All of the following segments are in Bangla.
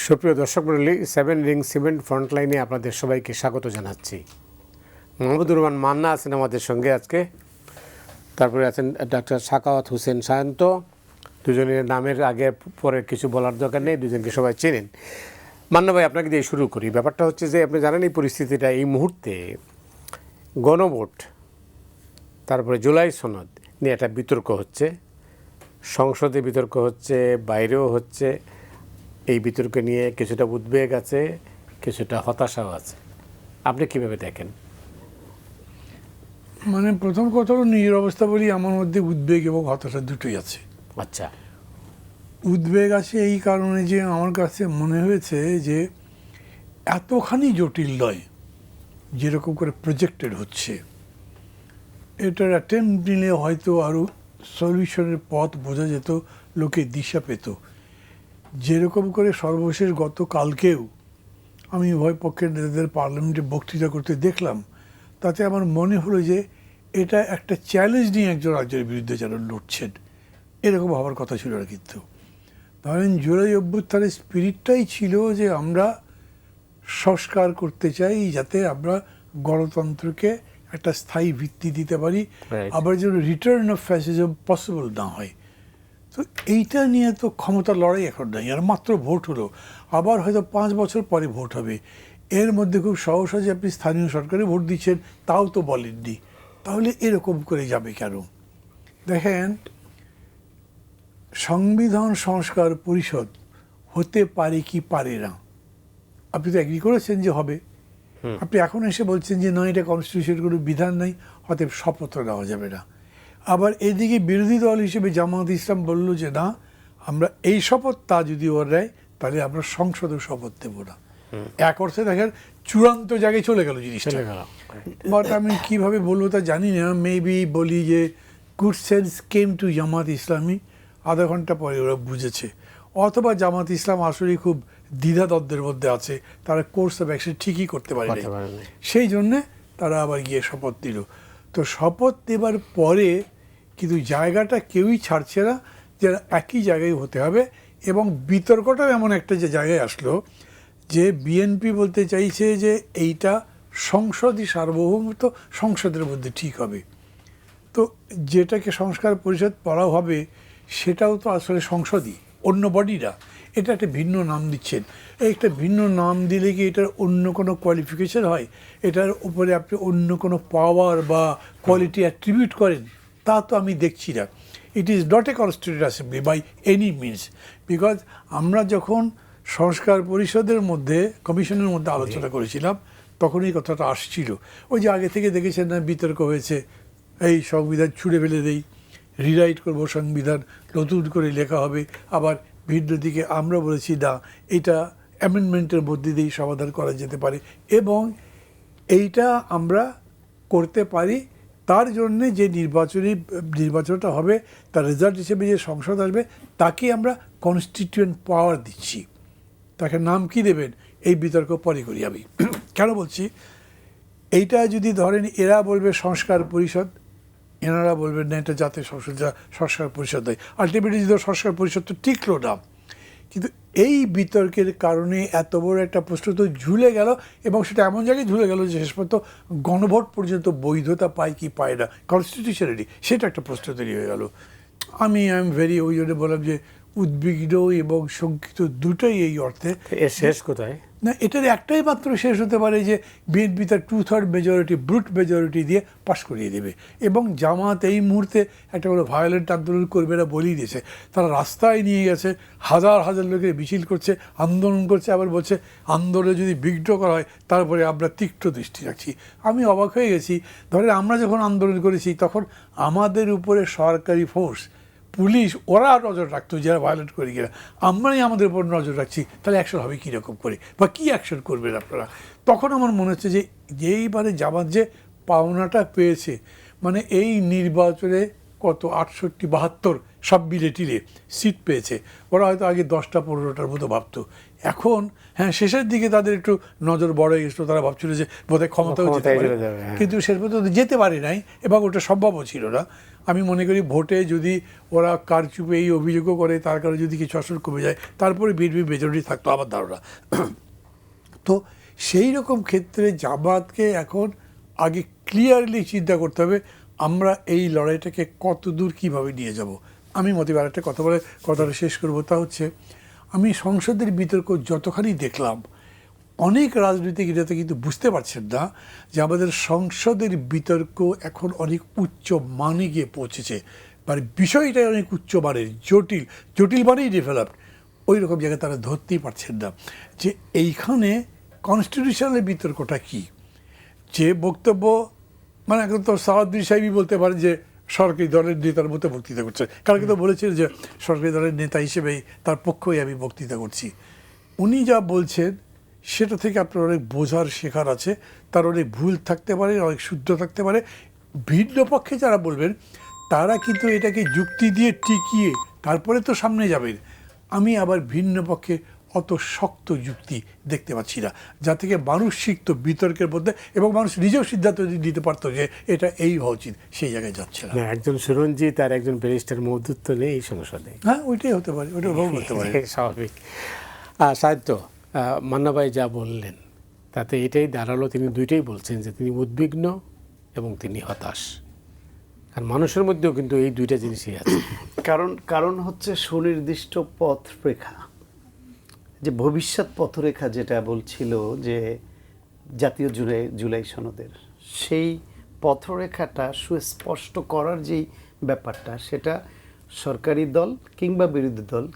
সুপ্রিয় দর্শক মণ্ডলী, 7 রিং সিমেন্ট ফ্রন্টলাইনে আপনাদের সবাইকে স্বাগত জানাচ্ছি। মাহমুদুর রহমান মান্না আছেন আমাদের সঙ্গে আজকে, তারপরে আছেন ডাক্তার সাখাওয়াত হোসেন সায়ন্ত। দুজনের নামের আগে পরে কিছু বলার দরকার নেই, দুজনকে সবাই চেনেন। মান্না ভাই, আপনাকে দিয়ে শুরু করি। ব্যাপারটা হচ্ছে যে আপনি জানেন এই পরিস্থিতিটা, এই মুহূর্তে গণভোট, তারপরে জুলাই সনদ নিয়ে একটা বিতর্ক হচ্ছে, সংসদে বিতর্ক হচ্ছে, বাইরেও হচ্ছে। এই বিতর্ক নিয়ে কিছুটা উদ্বেগ আছে, কিছুটা হতাশাও আছে। আপনি কিভাবে দেখেন? মানে প্রথম কথা হলো, নিজের অবস্থা বলি, আমার মধ্যে উদ্বেগ এবং হতাশা দুটোই আছে। আচ্ছা। উদ্বেগ আছে এই কারণে যে আমার কাছে মনে হয়েছে যে এতখানি জটিল নয় যেরকম করে প্রজেক্টেড হচ্ছে। এটার অ্যাটেম্প নিলে হয়তো আরও সলিউশনের পথ বোঝা যেত, লোকে দিশা পেত। যেরকম করে সর্বশেষ গতকালকেও আমি উভয় পক্ষের নেতাদের পার্লামেন্টে বক্তৃতা করতে দেখলাম, তাতে আমার মনে হলো যে এটা একটা চ্যালেঞ্জ নিয়ে একজন রাজ্যের বিরুদ্ধে যেন লড়ছেন, এরকম হওয়ার কথা ছিল না। কিন্তু ধরেন জুলাই অভ্যুত্থানের স্পিরিটটাই ছিল যে আমরা সংস্কার করতে চাই, যাতে আমরা গণতন্ত্রকে একটা স্থায়ী ভিত্তি দিতে পারি, আবার যেন রিটার্ন অফ ফ্যাসিজম পসিবল না হয়। তো এইটা নিয়ে তো ক্ষমতা লড়াই এখন নাই, আর মাত্র ভোট হলো, আবার হয়তো 5 বছর পরে ভোট হবে। এর মধ্যে খুব সহসা যে আপনি স্থানীয় সরকারে ভোট দিচ্ছেন তাও তো বলেননি, তাহলে এরকম করে যাবে কেন? দেখেন, সংবিধান সংস্কার পরিষদ হতে পারে কি পারে না, আপনি তো এগ্রি করেছেন যে হবে। আপনি এখন এসে বলছেন যে না, এটা কনস্টিটিউশনের কোনো বিধান নাই, হয়তো শপথ নেওয়া যাবে না। আবার এদিকে বিরোধী দল হিসেবে জামাত ইসলাম বলল যে না, আমরা এই শপথ তা যদি ওর নেয় তাহলে আমরা সংসদে শপথ দেব না। এক অর্থে দেখেন চূড়ান্ত জায়গায় চলে গেল জিনিসটা। বাট আমি কীভাবে বলবো তা জানি না। মেবি বলি যে good sense came to Jamaat Islami, আধা ঘন্টা পরে ওরা বুঝেছে। অথবা জামাত ইসলাম আসলে খুব দ্বিধাদ্বন্দ্বের মধ্যে আছে, তারা কোর্স অফ অ্যাকশন ঠিকই করতে পারে, সেই জন্যে তারা আবার গিয়ে শপথ দিল। তো শপথ দেবার পরে কিন্তু জায়গাটা কেউই ছাড়ছে না যে একই জায়গায় হতে হবে। এবং বিতর্কটাও এমন একটা যে জায়গায় আসলো যে বিএনপি বলতে চাইছে যে এইটা সংসদই সার্বভৌমত্ব, সংসদের মধ্যে ঠিক হবে। তো যেটাকে সংস্কার পরিষদ পড়া হবে সেটাও তো আসলে সংসদই, অন্য বডিরা। এটা একটা ভিন্ন নাম দিচ্ছেন। একটা ভিন্ন নাম দিলে কি এটার অন্য কোনো কোয়ালিফিকেশন হয়? এটার উপরে আপনি অন্য কোনো পাওয়ার বা কোয়ালিটি অ্যাট্রিবিউট করেন? তা তো আমি দেখছি না। It is not a constituent assembly by any means. Because আমরা যখন সংস্কার পরিষদের মধ্যে, কমিশনের মধ্যে আলোচনা করেছিলাম, তখন এই কথাটা আসছিল। ওই যে আগে থেকে দেখেছেন না, বিতর্ক হয়েছে, এই সংবিধান ছুঁড়ে ফেলে দেই, রিরাইট করবো সংবিধান, নতুন করে লেখা হবে। আবার ভিন্ন দিকে আমরা বলেছি না, এটা অ্যামেন্ডমেন্টের মধ্যে দিয়েই সমাধান করা যেতে পারে, এবং এইটা আমরা করতে পারি। তার জন্যে যে নির্বাচনটা হবে, তার রেজাল্ট হিসেবে যে সংসদ আসবে, তাকে আমরা কনস্টিটিউয়েন্ট পাওয়ার দিচ্ছি। তাকে নাম কি দেবেন এই বিতর্ক পরে করি। আমি কেন বলছি, এইটা যদি ধরেন এরা বলবে সংস্কার পরিষদ, এনারা বলবেন না এটা জাতীয় সংস্কার পরিষদ হয়, আলটিমেটলি যদি সংস্কার পরিষদ তো টিকলো না। কিন্তু এই বিতর্কের কারণে এত বড় একটা প্রশ্ন তো ঝুলে গেল, এবং সেটা এমন জায়গায় ঝুলে গেল যে শেষ পর্যন্ত গণভোট পর্যন্ত বৈধতা পায় কি পায় না কনস্টিটিউশনালি, সেটা একটা প্রশ্ন তৈরি হয়ে গেল। আমি আই এম ভেরি, ওই জন্য বললাম যে উদ্বিগ্ন এবং শঙ্কিত দুটোই এই অর্থে। এর শেষ কোথায়? না, এটার একটাই মাত্র শেষ হতে পারে যে বিএনপি তার 2/3 মেজরিটি, ব্রুট মেজরিটি দিয়ে পাশ করিয়ে দেবে। এবং জামাত এই মুহূর্তে একটা কোনো ভায়োলেন্ট আন্দোলন করবে না বলেই দিয়েছে। তারা রাস্তায় নিয়ে গেছে, হাজার হাজার লোকের মিছিল করছে, আন্দোলন করছে, আবার বলছে আন্দোলনে যদি বিঘ্ন করা হয় তারপরে আমরা তীক্ষ্ণ দৃষ্টি রাখছি। আমি অবাক হয়ে গেছি। ধরেন আমরা যখন আন্দোলন করেছি তখন আমাদের উপরে সরকারি ফোর্স, পুলিশ, ওরা নজর রাখতো যারা ভায়োলেট করে কিনা, আমরাই আমাদের উপর নজর রাখছি, তাহলে অ্যাকশন হবে কীরকম করে, বা কী অ্যাকশন করবেন আপনারা? তখন আমার মনে হচ্ছে যে যেইবারে জামাত যে পাওনাটা পেয়েছে, মানে এই নির্বাচনে কত 68-72 সব মিলে টিলে সিট পেয়েছে, ওরা হয়তো আগে 10টা-15টার মতো ভাবতো। এখন হ্যাঁ, শেষের দিকে তাদের একটু নজর বড় হয়ে গেছিলো, তারা ভাবছিল যে বোধহয় ক্ষমতাও যেতে পারে, কিন্তু শেষ পর্যন্ত যেতে পারে নাই, এবং ওটা সম্ভবও ছিল না। আমি মনে করি ভোটে যদি ওরা কারচুপে এই অভিযোগও করে, তার কারণে যদি কিছু আসন কমে যায়, তারপরে বিএনপি মেজরিটি থাকতো আমার ধারণা। তো সেই রকম ক্ষেত্রে জামাতকে এখন আগে ক্লিয়ারলি চিন্তা করতে হবে আমরা এই লড়াইটাকে কত দূর কীভাবে নিয়ে যাব। আমি মতে আরেকটা কথা বলে কথাটা শেষ করবো, তা হচ্ছে আমি সংসদের বিতর্ক যতখানি দেখলাম, অনেক রাজনৈতিক এটাতে কিন্তু বুঝতে পারছেন না যে আমাদের সংসদের বিতর্ক এখন অনেক উচ্চ মানে গিয়ে পৌঁছেছে, মানে বিষয়টাই অনেক উচ্চ মানের, জটিল জটিল মানেই ডেভেলপড। ওই রকম জায়গায় তারা ধরতেই পারছেন না যে এইখানে কনস্টিটিউশনাল বিতর্কটা কী। যে বক্তব্য মানে এখন তো সাহাদ্দিন সাহেবই বলতে পারেন যে সরকারি দলের নেতার মতো বক্তৃতা করছে, কালকে তো বলেছিলেন যে সরকারি দলের নেতা হিসেবেই তার পক্ষই আমি বক্তৃতা করছি। উনি যা বলছেন সেটা থেকে আপনার অনেক বোঝার শেখার আছে, তার অনেক ভুল থাকতে পারে, অনেক শুদ্ধ থাকতে পারে। ভিন্ন পক্ষে যারা বলবেন তারা কিন্তু এটাকে যুক্তি দিয়ে টিকিয়ে তারপরে তো সামনে যাবেন। আমি আবার ভিন্ন পক্ষে অত শক্ত যুক্তি দেখতে পাচ্ছি না, যা থেকে মানুষ শিখত বিতর্কের মধ্যে এবং মানুষ নিজেও সিদ্ধান্ত দিতে পারতো যে এটা এই হওয়া উচিত, সেই জায়গায় যাচ্ছে না। একজন সুরঞ্জিত আর একজন ব্যারিস্টার মধ্যত্ব নেই এই সংসদে। হ্যাঁ, ওইটাই হতে পারে, ওইটা ভুল হতে পারে, স্বাভাবিক। সাহিত্য মান্না ভাই যা বললেন তাতে এটাই দাঁড়ালো, তিনি দুইটাই বলছেন যে তিনি উদ্বিগ্ন এবং তিনি হতাশ। আর মানুষের মধ্যেও কিন্তু এই দুইটা জিনিসই আছে। কারণ হচ্ছে সুনির্দিষ্ট পথরেখা, যে ভবিষ্যৎ পথরেখা যেটা বলছিল যে জাতীয় জুলাই সনদের, সেই পথরেখাটা সুস্পষ্ট করার যেই ব্যাপারটা, সেটা সরকারি দল কিংবা বিরোধী দল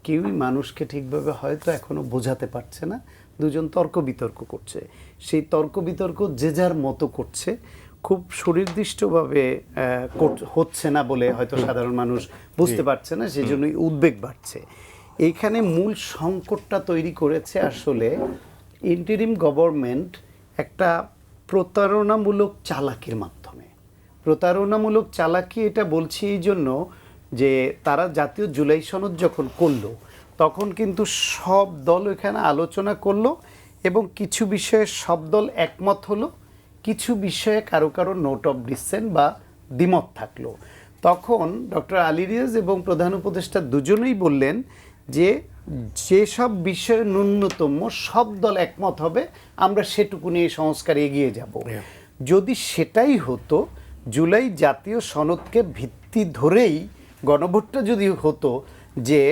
কেউই মানুষকে ঠিকভাবে হয়তো এখনও বোঝাতে পারছে না। দুজন তর্ক বিতর্ক করছে, সেই তর্ক বিতর্ক যে যার মতো করছে, খুব সুনির্দিষ্টভাবে হচ্ছে না বলে হয়তো সাধারণ মানুষ বুঝতে পারছে না, সেই জন্যই উদ্বেগ বাড়ছে। এইখানে মূল সংকটটা তৈরি করেছে আসলে ইন্টারিম গভর্নমেন্ট একটা প্রতারণামূলক চালাকির মাধ্যমে। প্রতারণামূলক চালাকি এটা বলছি এই জন্য যে তারা জাতীয় জুলাই সনদ যখন করলো তখন কিন্তু সব দল এখানে আলোচনা করলো এবং কিছু বিষয়ে সব দল একমত হলো, কিছু বিষয়ে কারো কারো নোট অফ ডিসেন্ট বা দ্বিমত থাকলো। তখন ডক্টর আলী রিয়াজ এবং প্রধান উপদেষ্টা দুজনেই বললেন যে যেসব বিষয়ে ন্যূনতম সব দল একমত হবে আমরা সেটুকু নিয়ে সংস্কার এগিয়ে যাব। যদি সেটাই হতো, জুলাই জাতীয় সনদকে ভিত্তি ধরেই গণভোটটা যদি হতো যে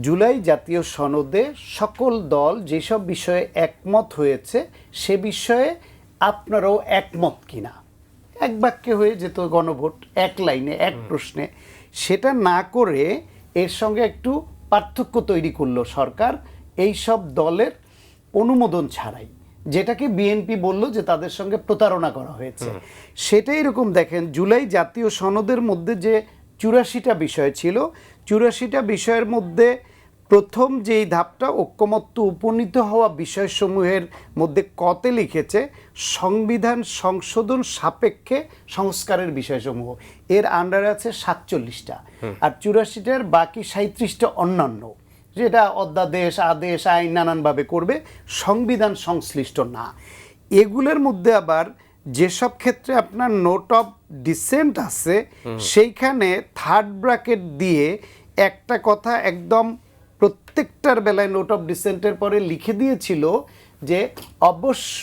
জুলাই জাতীয় সনদে সকল দল যেসব বিষয়ে একমত হয়েছে সে বিষয়ে আপনারাও একমত কিনা, এক বাক্যে হয়ে যেত গণভোট, এক লাইনে এক প্রশ্নে। সেটা না করে এর সঙ্গে একটু পার্থক্য তৈরি করলো সরকার এই সব দলের অনুমোদন ছাড়াই, যেটাকে বিএনপি বলল যে তাদের সঙ্গে প্রতারণা করা হয়েছে। সেটাই এরকম দেখেন, জুলাই জাতীয় সনদের মধ্যে যে 84টা বিষয় ছিল, 84টা বিষয়ের মধ্যে প্রথম যেই ধাপটা ঐক্যমত্যে উপনীত হওয়া বিষয়সমূহের মধ্যে কতে লিখেছে সংবিধান সংশোধন সাপেক্ষে সংস্কারের বিষয়সমূহ, এর আন্ডারে আছে 47টা, আর 84টার বাকি 37টা অন্যান্য, যেটা অধ্যাদেশ আদেশ আইন নানানভাবে করবে, সংবিধান সংশ্লিষ্ট না। এগুলোর মধ্যে আবার যেসব ক্ষেত্রে আপনার নোট অফ ডিসেন্ট আছে সেইখানে থার্ড ব্র্যাকেট দিয়ে একটা কথা একদম প্রত্যেকটার বেলায় নোট অফ ডিসেন্টের পরে লিখে দিয়েছিল যে অবশ্য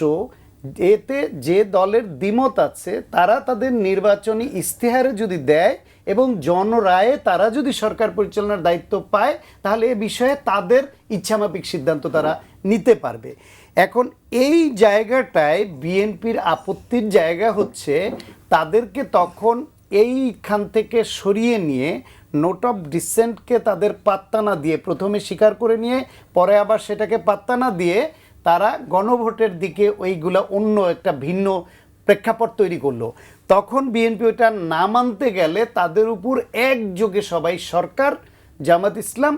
এতে যে দলের দ্বিমত আছে তারা তাদের নির্বাচনী ইস্তেহারে যদি দেয় এবং জনরায়ে তারা যদি সরকার পরিচালনার দায়িত্ব পায় তাহলে এ বিষয়ে তাদের ইচ্ছামাফিক সিদ্ধান্ত তারা নিতে পারবে। এখন এই জায়গাটায় বিএনপির আপত্তির জায়গা হচ্ছে তাদেরকে তখন এইখান থেকে সরিয়ে নিয়ে নোট অফ ডিসেন্টকে তাদের পাত্তা না দিয়ে, প্রথমে স্বীকার করে নিয়ে পরে আবার সেটাকে পাত্তা না দিয়ে তারা গণভোটের দিকে ওইগুলা অন্য একটা ভিন্ন প্রেক্ষাপট তৈরি করলো। তখন বিএনপি ওটা না মানতে গেলে তাদের উপর একযোগে সবাই সরকার, জামাত ইসলাম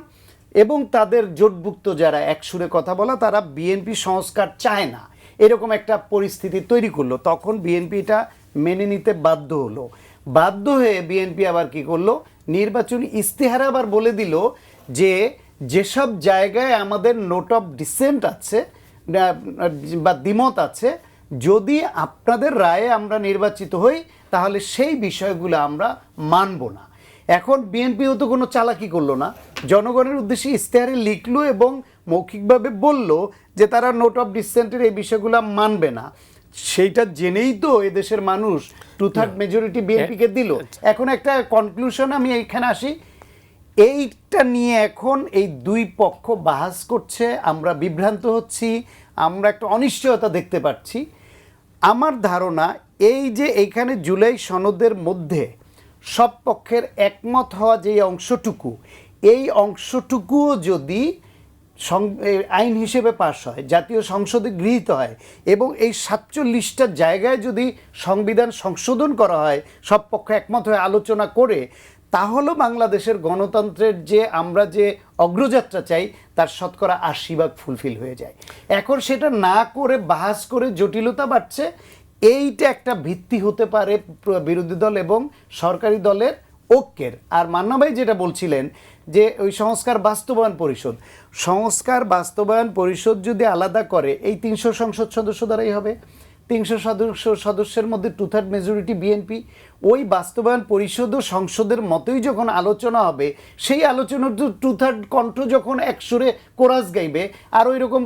এবং তাদের জোটভুক্ত যারা একসুরে কথা বলা তারা বিএনপি সংস্কার চায় না, এরকম একটা পরিস্থিতি তৈরি করলো। তখন বিএনপি এটা মেনে নিতে বাধ্য হলো। বাধ্য হয়ে বিএনপি আবার কি করলো, নির্বাচনী ইস্তেহারে আবার বলে দিল যে যেসব জায়গায় আমাদের নোট অফ ডিসেন্ট আছে বা দ্বিমত আছে, যদি আপনাদের রায়ে আমরা নির্বাচিত হই তাহলে সেই বিষয়গুলো আমরা মানব না। এখন বিএনপিও তো কোনো চালাকি করলো না, জনগণের উদ্দেশ্যে ইশতেহারে লিখলো এবং মৌখিকভাবে বলল যে তারা নোট অফ ডিসেন্টের এই বিষয়গুলো মানবে না। সেইটা জেনেই তো এদেশের মানুষ 2/3 মেজরিটি বিএনপিকে দিল। এখন একটা কনক্লুশন আমি এইখানে আসি, এইটা নিয়ে এখন এই দুই পক্ষ বাহাস করছে, আমরা বিভ্রান্ত হচ্ছি, আমরা একটা অনিশ্চয়তা দেখতে পাচ্ছি। আমার ধারণা এই যে এইখানে জুলাই সনদের মধ্যে সব পক্ষের একমত হওয়া যে অংশটুকু, এই অংশটুকুও যদি আইন হিসেবে পাশ হয়, জাতীয় সংসদে গৃহীত হয় এবং এই 47টা জায়গায় যদি সংবিধান সংশোধন করা হয়, সব পক্ষ একমত হয়ে আলোচনা করে, তাহলে বাংলাদেশের গণতন্ত্রের যে আমরা যে অগ্রযাত্রা চাই তার শতকরা 80% ফুলফিল হয়ে যায়। এখন সেটা না করে বাহাস করে জটিলতা বাড়ছে। এইটা একটা ভিত্তি হতে পারে বিরোধী দল এবং সরকারি দলের ঐক্যের। আর মান্না ভাই যেটা বলছিলেন যে ওই সংস্কার বাস্তবায়ন পরিষদ যদি আলাদা করে, এই 300 সংসদ সদস্য দ্বারাই হবে। 300 সদস্যের মধ্যে 2/3 মেজরিটি বিএনপি। ওই বাস্তবায়ন পরিষদ ও সংসদের মতোই যখন আলোচনা হবে, সেই আলোচনার 2/3 কণ্ঠ যখন একসুরে কোরাস গাইবে, আর ওই রকম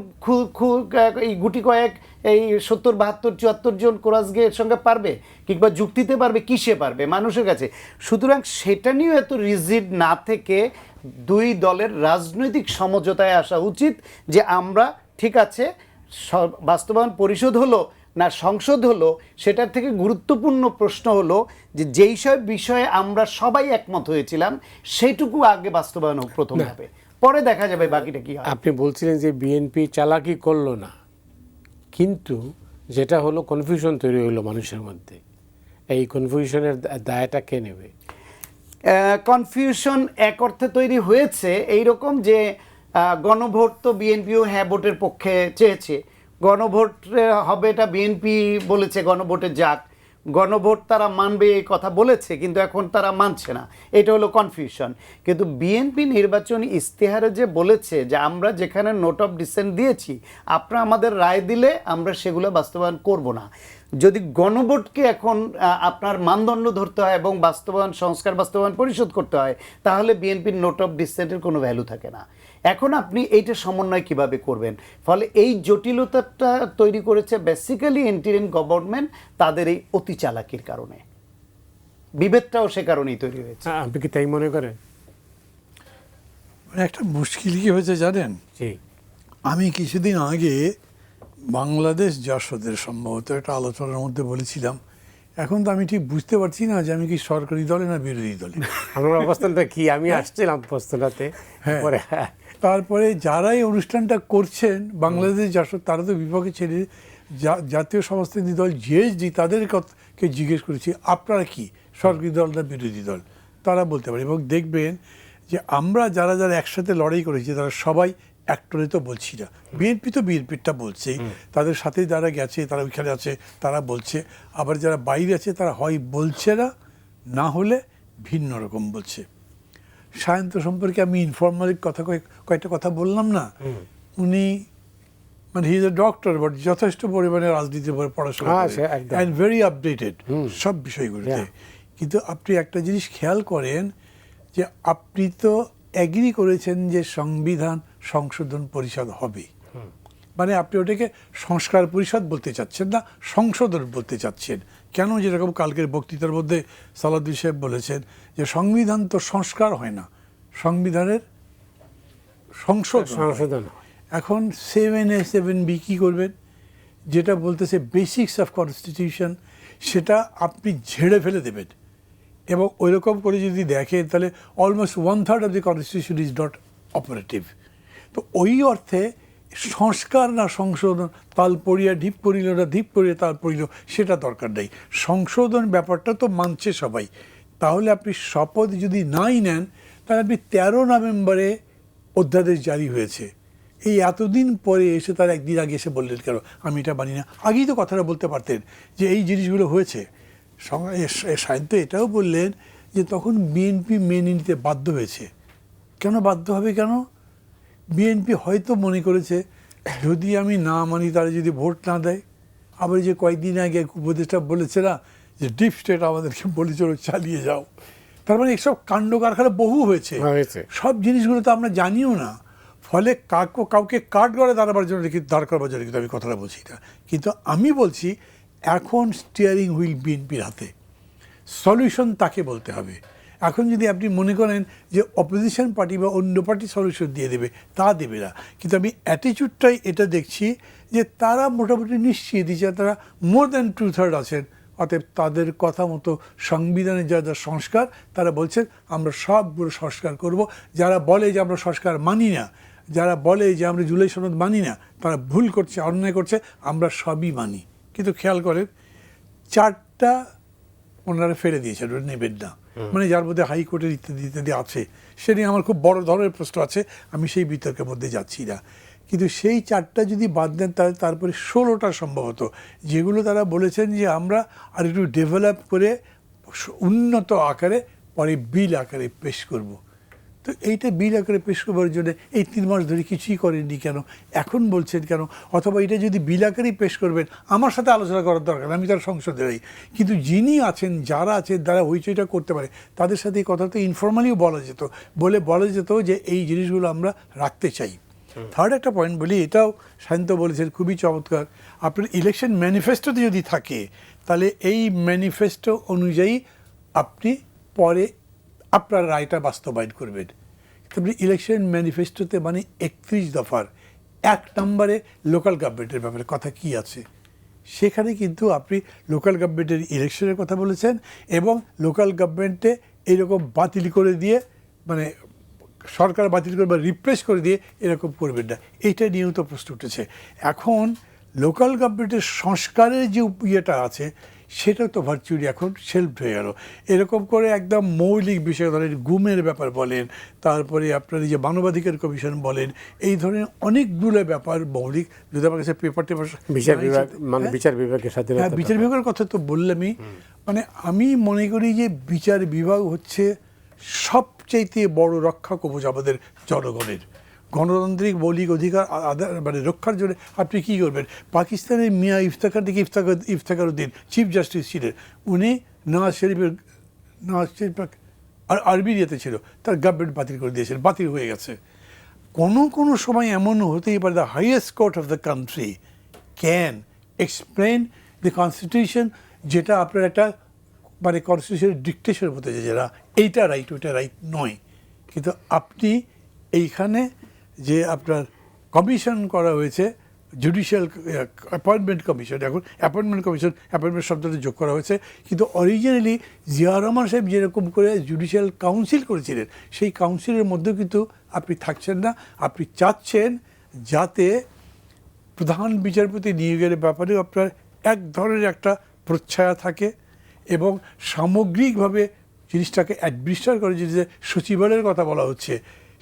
এই গুটি কয়েক এই 70, 72, 74 জন কোরাস গেয়ের সঙ্গে পারবে, কিংবা যুক্তিতে পারবে, কিসে পারবে মানুষের কাছে। সুতরাং সেটা নিয়েও এত রিজিড না থেকে দুই দলের রাজনৈতিক সমঝোতায় আসা উচিত যে আমরা ঠিক আছে, বাস্তবায়ন পরিষদ হলো না সংসদ হলো, সেটার থেকে গুরুত্বপূর্ণ প্রশ্ন হলো যে যেই সব বিষয়ে আমরা সবাই একমত হয়েছিলাম সেইটুকু আগে বাস্তবায়ন হোক প্রথম ধাপে, পরে দেখা যাবে বাকিটা কি হয়। আপনি বলছিলেন যে বিএনপি চালাকি করলো না, কিন্তু যেটা হলো কনফিউশন তৈরি হলো মানুষের মধ্যে, এই কনফিউশনের দায়টা কে নেবে? কনফিউশন এক অর্থে তৈরি হয়েছে এইরকম যে গণভোট তো বিএনপিও হ্যাঁ ভোটের পক্ষে চেয়েছে, গণভোট হবে এটা বিএনপি বলেছে গণভোটে যাক, গণভোট তারা মানবে এই কথা বলেছে, কিন্তু এখন তারা মানছে না, এটা হলো কনফিউশন। কিন্তু বিএনপি নির্বাচনী ইশতেহারে যে বলেছে যে আমরা যেখানে নোট অফ ডিসেন্ট দিয়েছি, আপনারা আমাদের রায় দিলে আমরা সেগুলো বাস্তবায়ন করব না। যদি গণভোটকে এখন আপনার মানদণ্ড ধরতে হয় এবং সংস্কার বাস্তবায়ন পরিশোধ করতে হয়, তাহলে বিএনপির নোট অফ ডিসেন্টের কোনো ভ্যালু থাকে না। এখন আপনি এইটা সমন্বয় কিভাবে করবেন? ফলে এই জটিলতাটা তৈরি করেছে বেসিক্যালি ইন্টারিম গভর্নমেন্ট, তাদের এই অতি চালাকির কারণে। বিভেদটাও সে কারণেই তৈরি হয়েছে। আপনি কি তাই মনে করেন? একটা মুশকিল কি হয়েছে জানেন, জি, আমি কিছুদিন আগে বাংলাদেশ জাসদের সম্ভবত একটা আলোচনার মধ্যে বলেছিলাম, এখন তো আমি ঠিক বুঝতে পারছি না যে আমি কি সরকারি দলে না বিরোধী দলে। আমার অবস্থানটা কি? আমি আসছিলাম প্রশ্নটাতে। হ্যাঁ, তারপরে যারাই অনুষ্ঠানটা করছেন বাংলাদেশ জাসদ, তারা তো বিপক্ষে ছেড়ে জাতীয় সমাজতান্ত্রিক দল জিএসডি, তাদেরকে জিজ্ঞেস করেছি আপনারা কি সরকারি দল না বিরোধী দল, তারা বলতে পারে। এবং দেখবেন যে আমরা যারা যারা একসাথে লড়াই করেছি তারা সবাই অ্যাক্টরে তো বলছি না, বিএনপি তো বিএনপিরটা বলছেই, তাদের সাথে যারা গেছে তারা ওইখানে আছে তারা বলছে, আবার যারা বাইরে আছে তারা হয় বলছে না, না হলে ভিন্ন রকম বলছে। সায়ন্ত সম্পর্কে আমি ইনফর্মালি কয়েকটা কথা বললাম না, উনি মানে he is a doctor, but যথেষ্ট পরিমাণে রাজনীতির উপরে পড়াশোনা অ্যান্ড ভেরি আপডেটেড সব বিষয়গুলোতে। কিন্তু আপনি একটা জিনিস খেয়াল করেন যে আপনি তো অ্যাগ্রি করেছেন যে সংবিধান সংশোধন পরিষদ হবে, মানে আপনি ওটাকে সংস্কার পরিষদ বলতে চাচ্ছেন না, সংশোধন বলতে চাচ্ছেন। কেন? যেরকম কালকের বক্তৃতার মধ্যে সালাউদ্দিন সাহেব বলেছেন যে সংবিধান তো সংস্কার হয় না, সংবিধানের সংশোধন। এখন 7A 7B কী করবেন? যেটা বলতেছে বেসিক্স অফ কনস্টিটিউশন, সেটা আপনি ঝেড়ে ফেলে দেবেন। এবং ওইরকম করে যদি দেখেন তাহলে almost 1/3 of the constitution is not operative. তো ওই অর্থে সংস্কার না সংশোধন, তাল পড়িয়া ঢিপ পড়িল না ঢিপ পড়িয়া তাল পড়িল, সেটা দরকার নেই। সংশোধন ব্যাপারটা তো মানছে সবাই। তাহলে আপনি শপথ যদি নাই নেন, তাহলে আপনি 13 নভেম্বরে অধ্যাদেশ জারি হয়েছে, এই এতদিন পরে এসে তার একদিন আগে এসে বললেন কেন আমি এটা মানি না? আগেই তো কথাটা বলতে পারতেন যে এই জিনিসগুলো হয়েছে। সাহিত্য এটাও বললেন যে তখন বিএনপি মেনে নিতে বাধ্য হয়েছে। কেন বাধ্য হবে? কেন? বিএনপি হয়তো মনে করেছে যদি আমি না মানি, তারা যদি ভোট না দেয়, আবার যে কয়েকদিন আগে উপদেষ্টা বলেছে না যে ডিপ স্টেট আমাদেরকে বলে চলো চালিয়ে যাও। তার মানে এইসব কাণ্ড কারখানা বহু হয়েছে, সব জিনিসগুলো তো আমরা জানিও না। ফলে কাউকে কাঠ গড়ে দাঁড় করবার জন্য কিন্তু আমি কথাটা বলছি না, কিন্তু আমি বলছি এখন স্টিয়ারিং হুইল বিএনপির হাতে, সলিউশন তাকে বলতে হবে। এখন যদি আপনি মনে করেন যে অপোজিশন পার্টি বা অন্য পার্টি সলিউশন দিয়ে দেবে, তা দেবে না। কিন্তু আমি অ্যাটিচিউডটাই এটা দেখছি যে তারা মোটামুটি নিশ্চিত যে তারা মোর দ্যান 2/3 আছেন, অতএব তাদের কথা মতো সংবিধানের যা যা সংস্কার তারা বলছেন আমরা সবগুলো সংস্কার করব। যারা বলে যে আমরা সংস্কার মানি না, যারা বলে যে আমরা জুলাই সনদ মানি না, তারা ভুল করছে, অন্যায় করছে, আমরা সবই মানি। কিন্তু খেয়াল করেন 4টা ওনারা ফেলে দিয়েছেন, ওটা নেবেন না, মানে যার মধ্যে হাইকোর্টের ইত্যাদি ইত্যাদি আছে। সে নিয়ে আমার খুব বড় ধরনের প্রশ্ন আছে, আমি সেই বিতর্কের মধ্যে যাচ্ছি না। কিন্তু সেই 4টা যদি বাদ দেন তাহলে তারপরে 16টা সম্ভবত, যেগুলো তারা বলেছেন যে আমরা আর একটু ডেভেলপ করে উন্নত আকারে পরে বিল আকারে পেশ করব। তো এইটা বিল আকারে পেশ করবার জন্য এই 3 মাস ধরে কিছুই করেননি কেন, এখন বলছেন কেন? অথবা এটা যদি বিল আকারেই পেশ করবেন আমার সাথে আলোচনা করার দরকার, আমি তার সংসদেরই। কিন্তু যিনি আছেন, যারা আছেন, যারা হইচইটা করতে পারে, তাদের সাথে এই কথা তো ইনফর্মালিও বলা যেত যে এই জিনিসগুলো আমরা রাখতে চাই। থার্ড একটা পয়েন্ট বলি, এটাও শান্ত বলেছেন, খুবই চমৎকার। আপনার ইলেকশন ম্যানিফেস্টোতে যদি থাকে তাহলে এই ম্যানিফেস্টো অনুযায়ী আপনি পরে আপনার রায়টা বাস্তবায়ন করবেন। তারপরে ইলেকশন ম্যানিফেস্টোতে মানে 31 দফার 1 নম্বরে লোকাল গভর্নমেন্টের ব্যাপারে কথা কি আছে, সেখানে কিন্তু আপনি লোকাল গভর্নমেন্টের ইলেকশনের কথা বলেছেন এবং লোকাল গভর্নমেন্টে এইরকম বাতিল করে দিয়ে, মানে সরকার বাতিল করে বা রিপ্লেস করে দিয়ে এরকম করবেন না, এইটা নিয়েও তো প্রশ্ন উঠেছে। এখন লোকাল গভর্নমেন্টের সংস্কারের যে ইয়েটা আছে সেটা তো ভার্চুয়ালি এখন শেলফড হয়ে গেল। এরকম করে একদম মৌলিক বিষয় ধরেন গুমের ব্যাপার বলেন, তারপরে আপনার এই যে মানবাধিকার কমিশন বলেন, এই ধরনের অনেকগুলো ব্যাপার মৌলিক, যদি আমার কাছে পেপার টেপার বিচার বিভাগের সাথে, হ্যাঁ বিচার বিভাগের কথা তো বললামই। মানে আমি মনে করি যে বিচার বিভাগ হচ্ছে সবচাইতে বড় রক্ষা কবচ আমাদের জনগণের। গণতান্ত্রিক মৌলিক অধিকার মানে রক্ষার জন্য আপনি কী করবেন? পাকিস্তানের মিয়া ইফতেখার উদ্দিন চিফ জাস্টিস ছিলেন, উনি নওয়াজ শরীফ আরবিরিয়াতে ছিল, তার গভর্নমেন্ট বাতিল করে দিয়েছেন, বাতিল হয়ে গেছে। কোনো সময় এমনও হতেই পারে the highest court of the country can explain the constitution, যেটা আপনার একটা মানে কনস্টিটিউশনের ডিকটেশনের মতো, যেটা এইটা রাইট ওইটা রাইট নয়। কিন্তু আপনি এইখানে যে আপনার কমিশন করা হয়েছে, জুডিশিয়াল অ্যাপয়েন্টমেন্ট কমিশন, এখন অ্যাপয়েন্টমেন্ট শব্দটা যোগ করা হয়েছে, কিন্তু অরিজিনালি জিয়াউর রহমান সাহেব যেরকম করে জুডিশিয়াল কাউন্সিল করেছিলেন, সেই কাউন্সিলের মধ্যেও কিন্তু আপনি থাকছেন না। আপনি চাচ্ছেন যাতে প্রধান বিচারপতি নিয়োগের ব্যাপারেও আপনার এক ধরনের একটা প্রচ্ছায়া থাকে এবং সামগ্রিকভাবে জিনিসটাকে অ্যাডমিনিস্ট্রেট করে, যে সচিবালয়ের কথা বলা হচ্ছে,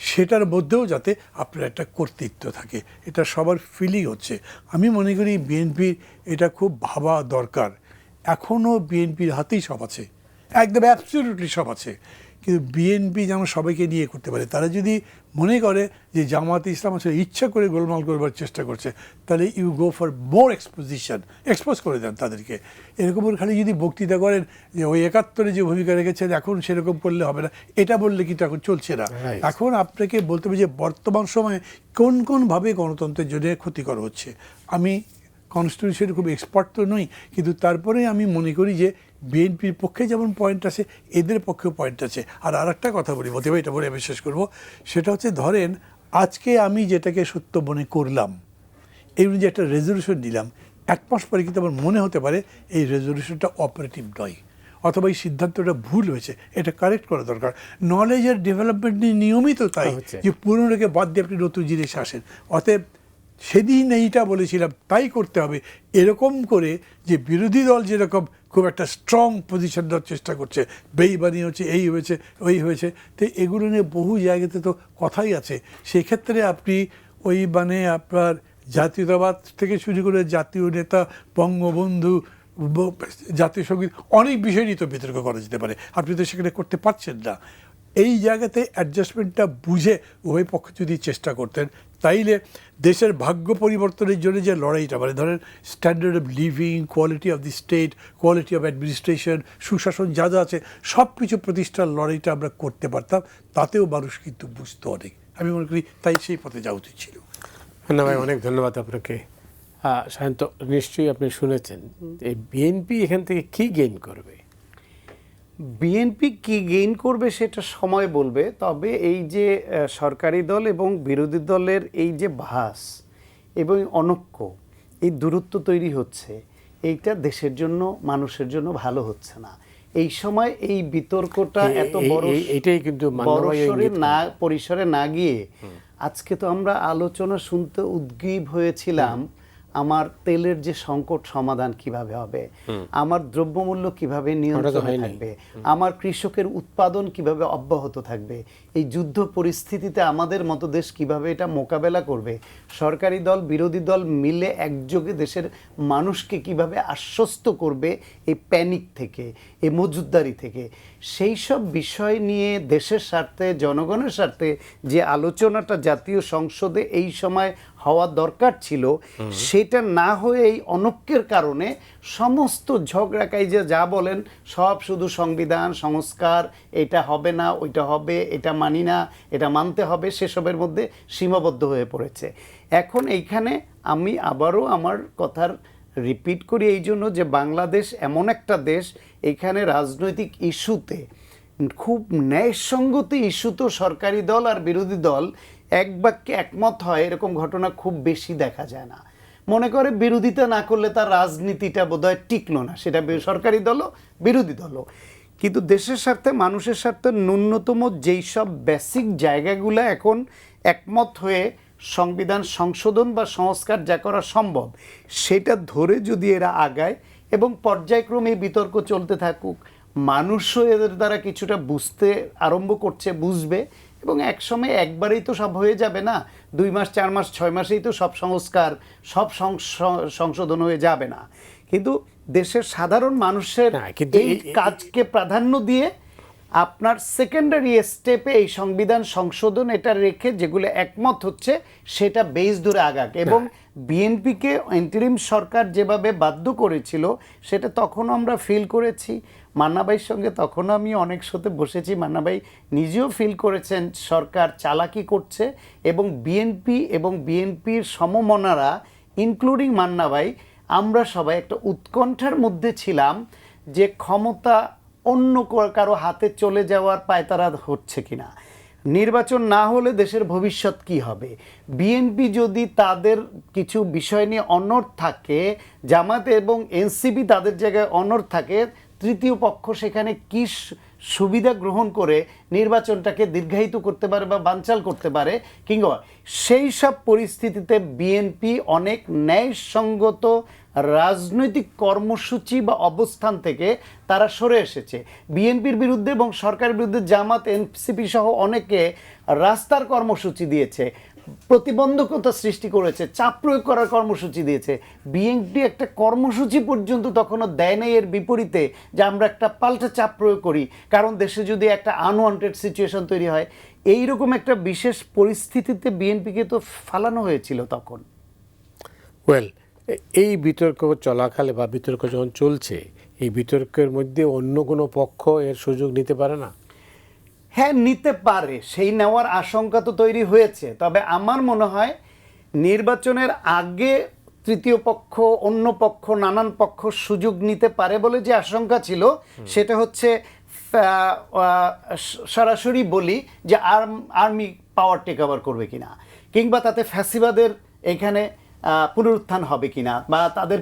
সেটার মধ্যেও যাতে আপনার একটা কর্তৃত্ব থাকে, এটা সবার ফিলিং হচ্ছে। আমি মনে করি বিএনপির এটা খুব ভাবা দরকার। এখনও বিএনপির হাতেই সব আছে, একদম অ্যাবসলিউটলি সব আছে, কিন্তু বিএনপি যেন সবাইকে নিয়ে করতে পারে। তারা যদি মনে করে যে জামাত ইসলাম আসলে ইচ্ছা করে গোলমাল করবার চেষ্টা করছে, তাহলে you go for more expose করে দেন তাদেরকে। এরকম খালি যদি বক্তৃতা করেন যে ওই 71-এ যে ভূমিকা রেখেছেন এখন সেরকম করলে হবে না, এটা বললে কিন্তু এখন চলছে না। এখন আপনাকে বলতে হবে যে বর্তমান সময়ে কোনভাবে গণতন্ত্রের জন্য ক্ষতিকর হচ্ছে। আমি কনস্টিটিউশনে খুব এক্সপার্ট তো নই, কিন্তু তারপরে আমি মনে করি যে বিএনপির পক্ষে যেমন পয়েন্ট আছে, এদের পক্ষেও পয়েন্ট আছে। আর আরেকটা কথা বলি, মতে এটা বলে আমি শেষ করবো, সেটা হচ্ছে ধরেন আজকে আমি যেটাকে সত্য মনে করলাম, এই অনুযায়ী একটা রেজলিউশন নিলাম, 1 মাস পরে কিন্তু আমার মনে হতে পারে এই রেজলিউশনটা অপারেটিভ নয়, অথবা এই সিদ্ধান্তটা ভুল হয়েছে, এটা কারেক্ট করা দরকার। নলেজের ডেভেলপমেন্ট নিয়ে নিয়মিত তাই যে পুরনোকে বাদ দিয়ে আপনি নতুন জিনিস আসেন। অতএব সেদিন এইটা বলেছিলাম তাই করতে হবে, এরকম করে যে বিরোধী দল যেরকম খুব একটা স্ট্রং পজিশন দেওয়ার চেষ্টা করছে, বেইমানি হচ্ছে, এই হয়েছে ওই হয়েছে, তো এগুলো নিয়ে বহু জায়গাতে তো কথাই আছে। সেক্ষেত্রে আপনি ওই মানে আপনার জাতীয়তাবাদ থেকে শুরু করে জাতীয় নেতা, বঙ্গবন্ধু, জাতীয় সঙ্গীত, অনেক বিষয় নিয়ে তো বিতর্ক করা যেতে পারে, আপনি তো সেখানে করতে পারছেন না। এই জায়গাতে অ্যাডজাস্টমেন্টটা বুঝে উভয় পক্ষ যদি চেষ্টা করতেন তাইলে দেশের ভাগ্য পরিবর্তনের জন্য যে লড়াইটা, মানে ধরেন standard of living, quality of the state, quality of administration, সুশাসন যা যা আছে সব কিছু প্রতিষ্ঠার লড়াইটা আমরা করতে পারতাম, তাতেও মানুষ কিন্তু বুঝতো অনেক। আমি মনে করি তাই সেই পথে যাওয়া উচিত ছিল। না ভাই, অনেক ধন্যবাদ আপনাকে। সায়ন্ত, নিশ্চয়ই আপনি শুনেছেন এই বিএনপি এখান থেকে কি গেইন করবে? বিএনপি কি গেইন করবে সেটা সময় বলবে। তবে এই যে সরকারি দল এবং বিরোধী দলের এই যে ভাস এবং অনৈক্য, এই দূরত্ব তৈরি হচ্ছে, এইটা দেশের জন্য, মানুষের জন্য ভালো হচ্ছে না। এই সময় এই বিতর্কটা এত বড় এটাই কিন্তু পরিসরে না গিয়ে, আজকে তো আমরা আলোচনা শুনতে উদ্গ্রীব হয়েছিলাম আমার তেলের যে সংকট সমাধান কিভাবে হবে, আমার দ্রব্যমূল্য কিভাবে নিয়ন্ত্রণে থাকবে, আমার কৃষকের উৎপাদন কিভাবে অব্যাহত থাকবে, এই যুদ্ধ পরিস্থিতিতে আমাদের মতো দেশ কিভাবে এটা মোকাবেলা করবে, সরকারি দল বিরোধী দল মিলে একযোগে দেশের মানুষকে কিভাবে আশ্বস্ত করবে এই প্যানিক থেকে, এই মজুতদারি থেকে, সেই সব বিষয় নিয়ে দেশের স্বার্থে, জনগণের স্বার্থে যে আলোচনাটা জাতীয় সংসদে এই সময় হওয়া দরকার ছিল, সেটা না হয়ে এই অনৈক্যের কারণে সমস্ত ঝগড়াকাই যে যা বলেন সব শুধু সংবিধান সংস্কার, এটা হবে না, ওইটা হবে, এটা মানি না, এটা মানতে হবে, সেসবের মধ্যে সীমাবদ্ধ হয়ে পড়েছে। এখন এইখানে আমি আবারও আমার কথার রিপিট করি এই জন্য যে বাংলাদেশ এমন একটা দেশ, এখানে রাজনৈতিক ইস্যুতে, খুব ন্যায়সঙ্গত ইস্যুতে সরকারি দল আর বিরোধী দল এক বাক্যে একমত হয়, এরকম ঘটনা খুব বেশি দেখা যায় না। মনে করে বিরোধিতা না করলে তার রাজনীতিটা বোধহয় টিকলো না, সেটা সরকারি দলও বিরোধী দলও। কিন্তু দেশের স্বার্থে, মানুষের স্বার্থে ন্যূনতম যেই সব বেসিক জায়গাগুলো এখন একমত হয়ে সংবিধান সংশোধন বা সংস্কার যা করা সম্ভব, সেটা ধরে যদি এরা আগায় এবং পর্যায়ক্রমে বিতর্ক চলতে থাকুক, মানুষও এদের দ্বারা কিছুটা বুঝতে আরম্ভ করছে, বুঝবে, এবং একসময় একবারেই তো সব হয়ে যাবে না, 2 মাস 4 মাস 6 মাসেই তো সব সংস্কার, সব সংশোধন হয়ে যাবে না। কিন্তু দেশের সাধারণ মানুষের এই কাজকে প্রাধান্য দিয়ে আপনার সেকেন্ডারি স্টেপে এই সংবিধান সংশোধন এটা রেখে যেগুলো একমত হচ্ছে সেটা বেস ধরে আগাক। এবং বিএনপিকে ইন্টারিম সরকার যেভাবে বাধ্য করেছিল, সেটা তখনও আমরা ফিল করেছি। মান্না ভাইয়ের সঙ্গে তখনও আমি অনেক শোতে বসেছি, মান্না ভাই নিজেও ফিল করেছেন সরকার চালাকি করছে, এবং বিএনপি এবং বিএনপির সমমনারা ইনক্লুডিং মান্না ভাই, আমরা সবাই একটা উৎকণ্ঠার মধ্যে ছিলাম যে ক্ষমতা অন্য কারো হাতে চলে যাওয়ার পায়তারা হচ্ছে কিনা, নির্বাচন না হলে দেশের ভবিষ্যৎ কি হবে, বিএনপি যদি তাদের কিছু বিষয় নিয়ে অনড় থাকে, জামাত এবং এনসিপি তাদের জায়গায় অনড় থাকে, তৃতীয় পক্ষ সেখানে কি সুবিধা গ্রহণ করে নির্বাচনটাকে দীর্ঘায়িত করতে পারে বা বানচাল করতে পারে, কিংবা সেই সব পরিস্থিতিতে বিএনপি অনেক ন্যায়সঙ্গত রাজনৈতিক কর্মসূচি বা অবস্থান থেকে তারা সরে এসেছে। বিএনপির বিরুদ্ধে এবং সরকারের বিরুদ্ধে জামাত, এনসিপি সহ অনেকে রাস্তার কর্মসূচি দিয়েছে, প্রতিবন্ধকতা সৃষ্টি করেছে, চাপ প্রয়োগ করার কর্মসূচি দিয়েছে। বিএনপি একটা কর্মসূচি পর্যন্ত তখনও দেয় নাই, এর বিপরীতে যে আমরা একটা পাল্টা চাপ প্রয়োগ করি, কারণ দেশে যদি একটা আনওয়ান্টেড সিচুয়েশন তৈরি হয়। এইরকম একটা বিশেষ পরিস্থিতিতে বিএনপিকে তো ফালানো হয়েছিল তখন। ওয়েল, এই বিতর্ক চলাকালে বা বিতর্ক যখন চলছে, এই বিতর্কের মধ্যে অন্য কোনো পক্ষ এর সুযোগ নিতে পারে না? হ্যাঁ, নিতে পারে, সেই নেওয়ার আশঙ্কা তো তৈরি হয়েছে। তবে আমার মনে হয় নির্বাচনের আগে তৃতীয় পক্ষ, অন্য পক্ষ, নানান পক্ষ সুযোগ নিতে পারে বলে যে আশঙ্কা ছিল, সেটা হচ্ছে সরাসরি বলি যে আর্মি পাওয়ার টেক ওভার করবে কিনা, কিংবা তাতে ফ্যাসিবাদের এখানে পুনরুত্থান হবে কিনা, বা তাদের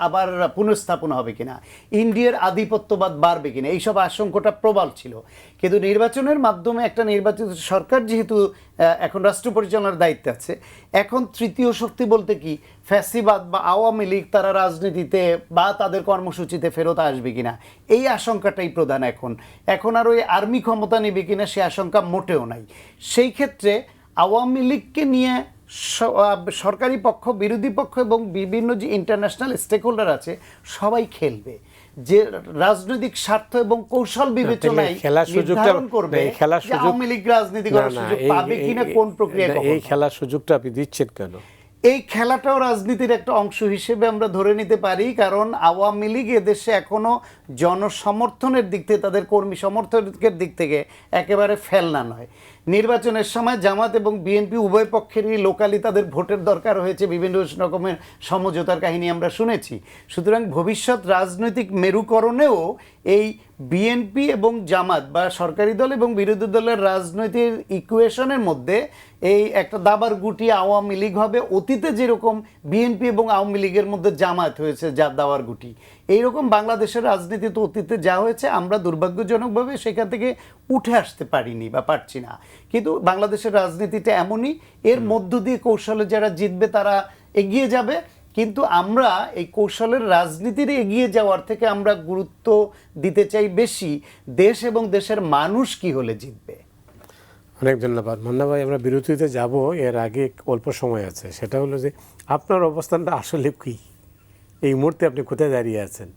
আবার পুনঃস্থাপন হবে কিনা, ইন্ডিয়ার আধিপত্যবাদ বাড়বে কিনা, এইসব আশঙ্কাটা প্রবল ছিল। কিন্তু নির্বাচনের মাধ্যমে একটা নির্বাচিত সরকার যেহেতু এখন রাষ্ট্র পরিচালনার দায়িত্বে আছে, এখন তৃতীয় শক্তি বলতে কি ফ্যাসিবাদ বা আওয়ামী লীগ তারা রাজনীতিতে বা তাদের কর্মসূচিতে ফেরত আসবে কিনা, এই আশঙ্কাটাই প্রধান। এখন আর ওই আর্মি ক্ষমতা নেবে কিনা সে আশঙ্কা মোটেও নাই। সেই ক্ষেত্রে আওয়ামী লীগকে নিয়ে সরকারি পক্ষ, বিরোধী পক্ষ এবং বিভিন্ন যে ইন্টারন্যাশনাল স্টেক হোল্ডার আছে সবাই খেলবে। যে রাজনৈতিক স্বার্থ এবং কৌশল বিবেচনায় খেলার সুযোগটা নির্ধারণ করবে এই খেলার যে সুযোগ আওয়ামী লীগ রাজনীতি করার সুযোগ পাবে কিনা, কোন প্রক্রিয়া এই খেলার সুযোগটা আপনি দিচ্ছেন কেন? এই খেলাটাও রাজনীতির একটা অংশ হিসেবে আমরা ধরে নিতে পারি, কারণ আওয়ামী লীগ এদেশে এখনো জনসমর্থনের দিক থেকে, তাদের কর্মী সমর্থকের দিক থেকে একেবারে ফেলনা নয়। নির্বাচনের সময় জামাত এবং বিএনপি উভয় পক্ষেরই লোকালি তাদের ভোটের দরকার হয়েছে, বিভিন্ন রকমের সমঝোতার কাহিনী আমরা শুনেছি। সুতরাং ভবিষ্যৎ রাজনৈতিক মেরুকরণেও এই বিএনপি এবং জামাত বা সরকারি দল এবং বিরোধী দলের রাজনৈতিক ইকুয়েশনের মধ্যে এই একটা দাবার গুটি আওয়ামী লীগ হবে। অতীতে যেরকম বিএনপি এবং আওয়ামী লীগের মধ্যে জামাত হয়েছে, যা দাবার গুটি, এইরকম বাংলাদেশের রাজনীতিতে অতীতে যা হয়েছে আমরা দুর্ভাগ্যজনকভাবে সেখান থেকে উঠে আসতে পারিনি বা পারছি না। কিন্তু বাংলাদেশের রাজনীতিটা এমনই, এর মধ্য দিয়ে কৌশলে যারা জিতবে তারা এগিয়ে যাবে, কিন্তু আমরা এই কৌশলের রাজনীতির এগিয়ে যাওয়ার থেকে আমরা গুরুত্ব দিতে চাই বেশি দেশ এবং দেশের মানুষ কি হলে জিতবে। অনেক ধন্যবাদ মান্না ভাই। আমরা বিরতিতে যাব, এর আগে অল্প সময় আছে, সেটা হলো যে আপনার অবস্থানটা আসলে কি, এই মুহূর্তে আপনি কোথায় দাঁড়িয়ে আছেন?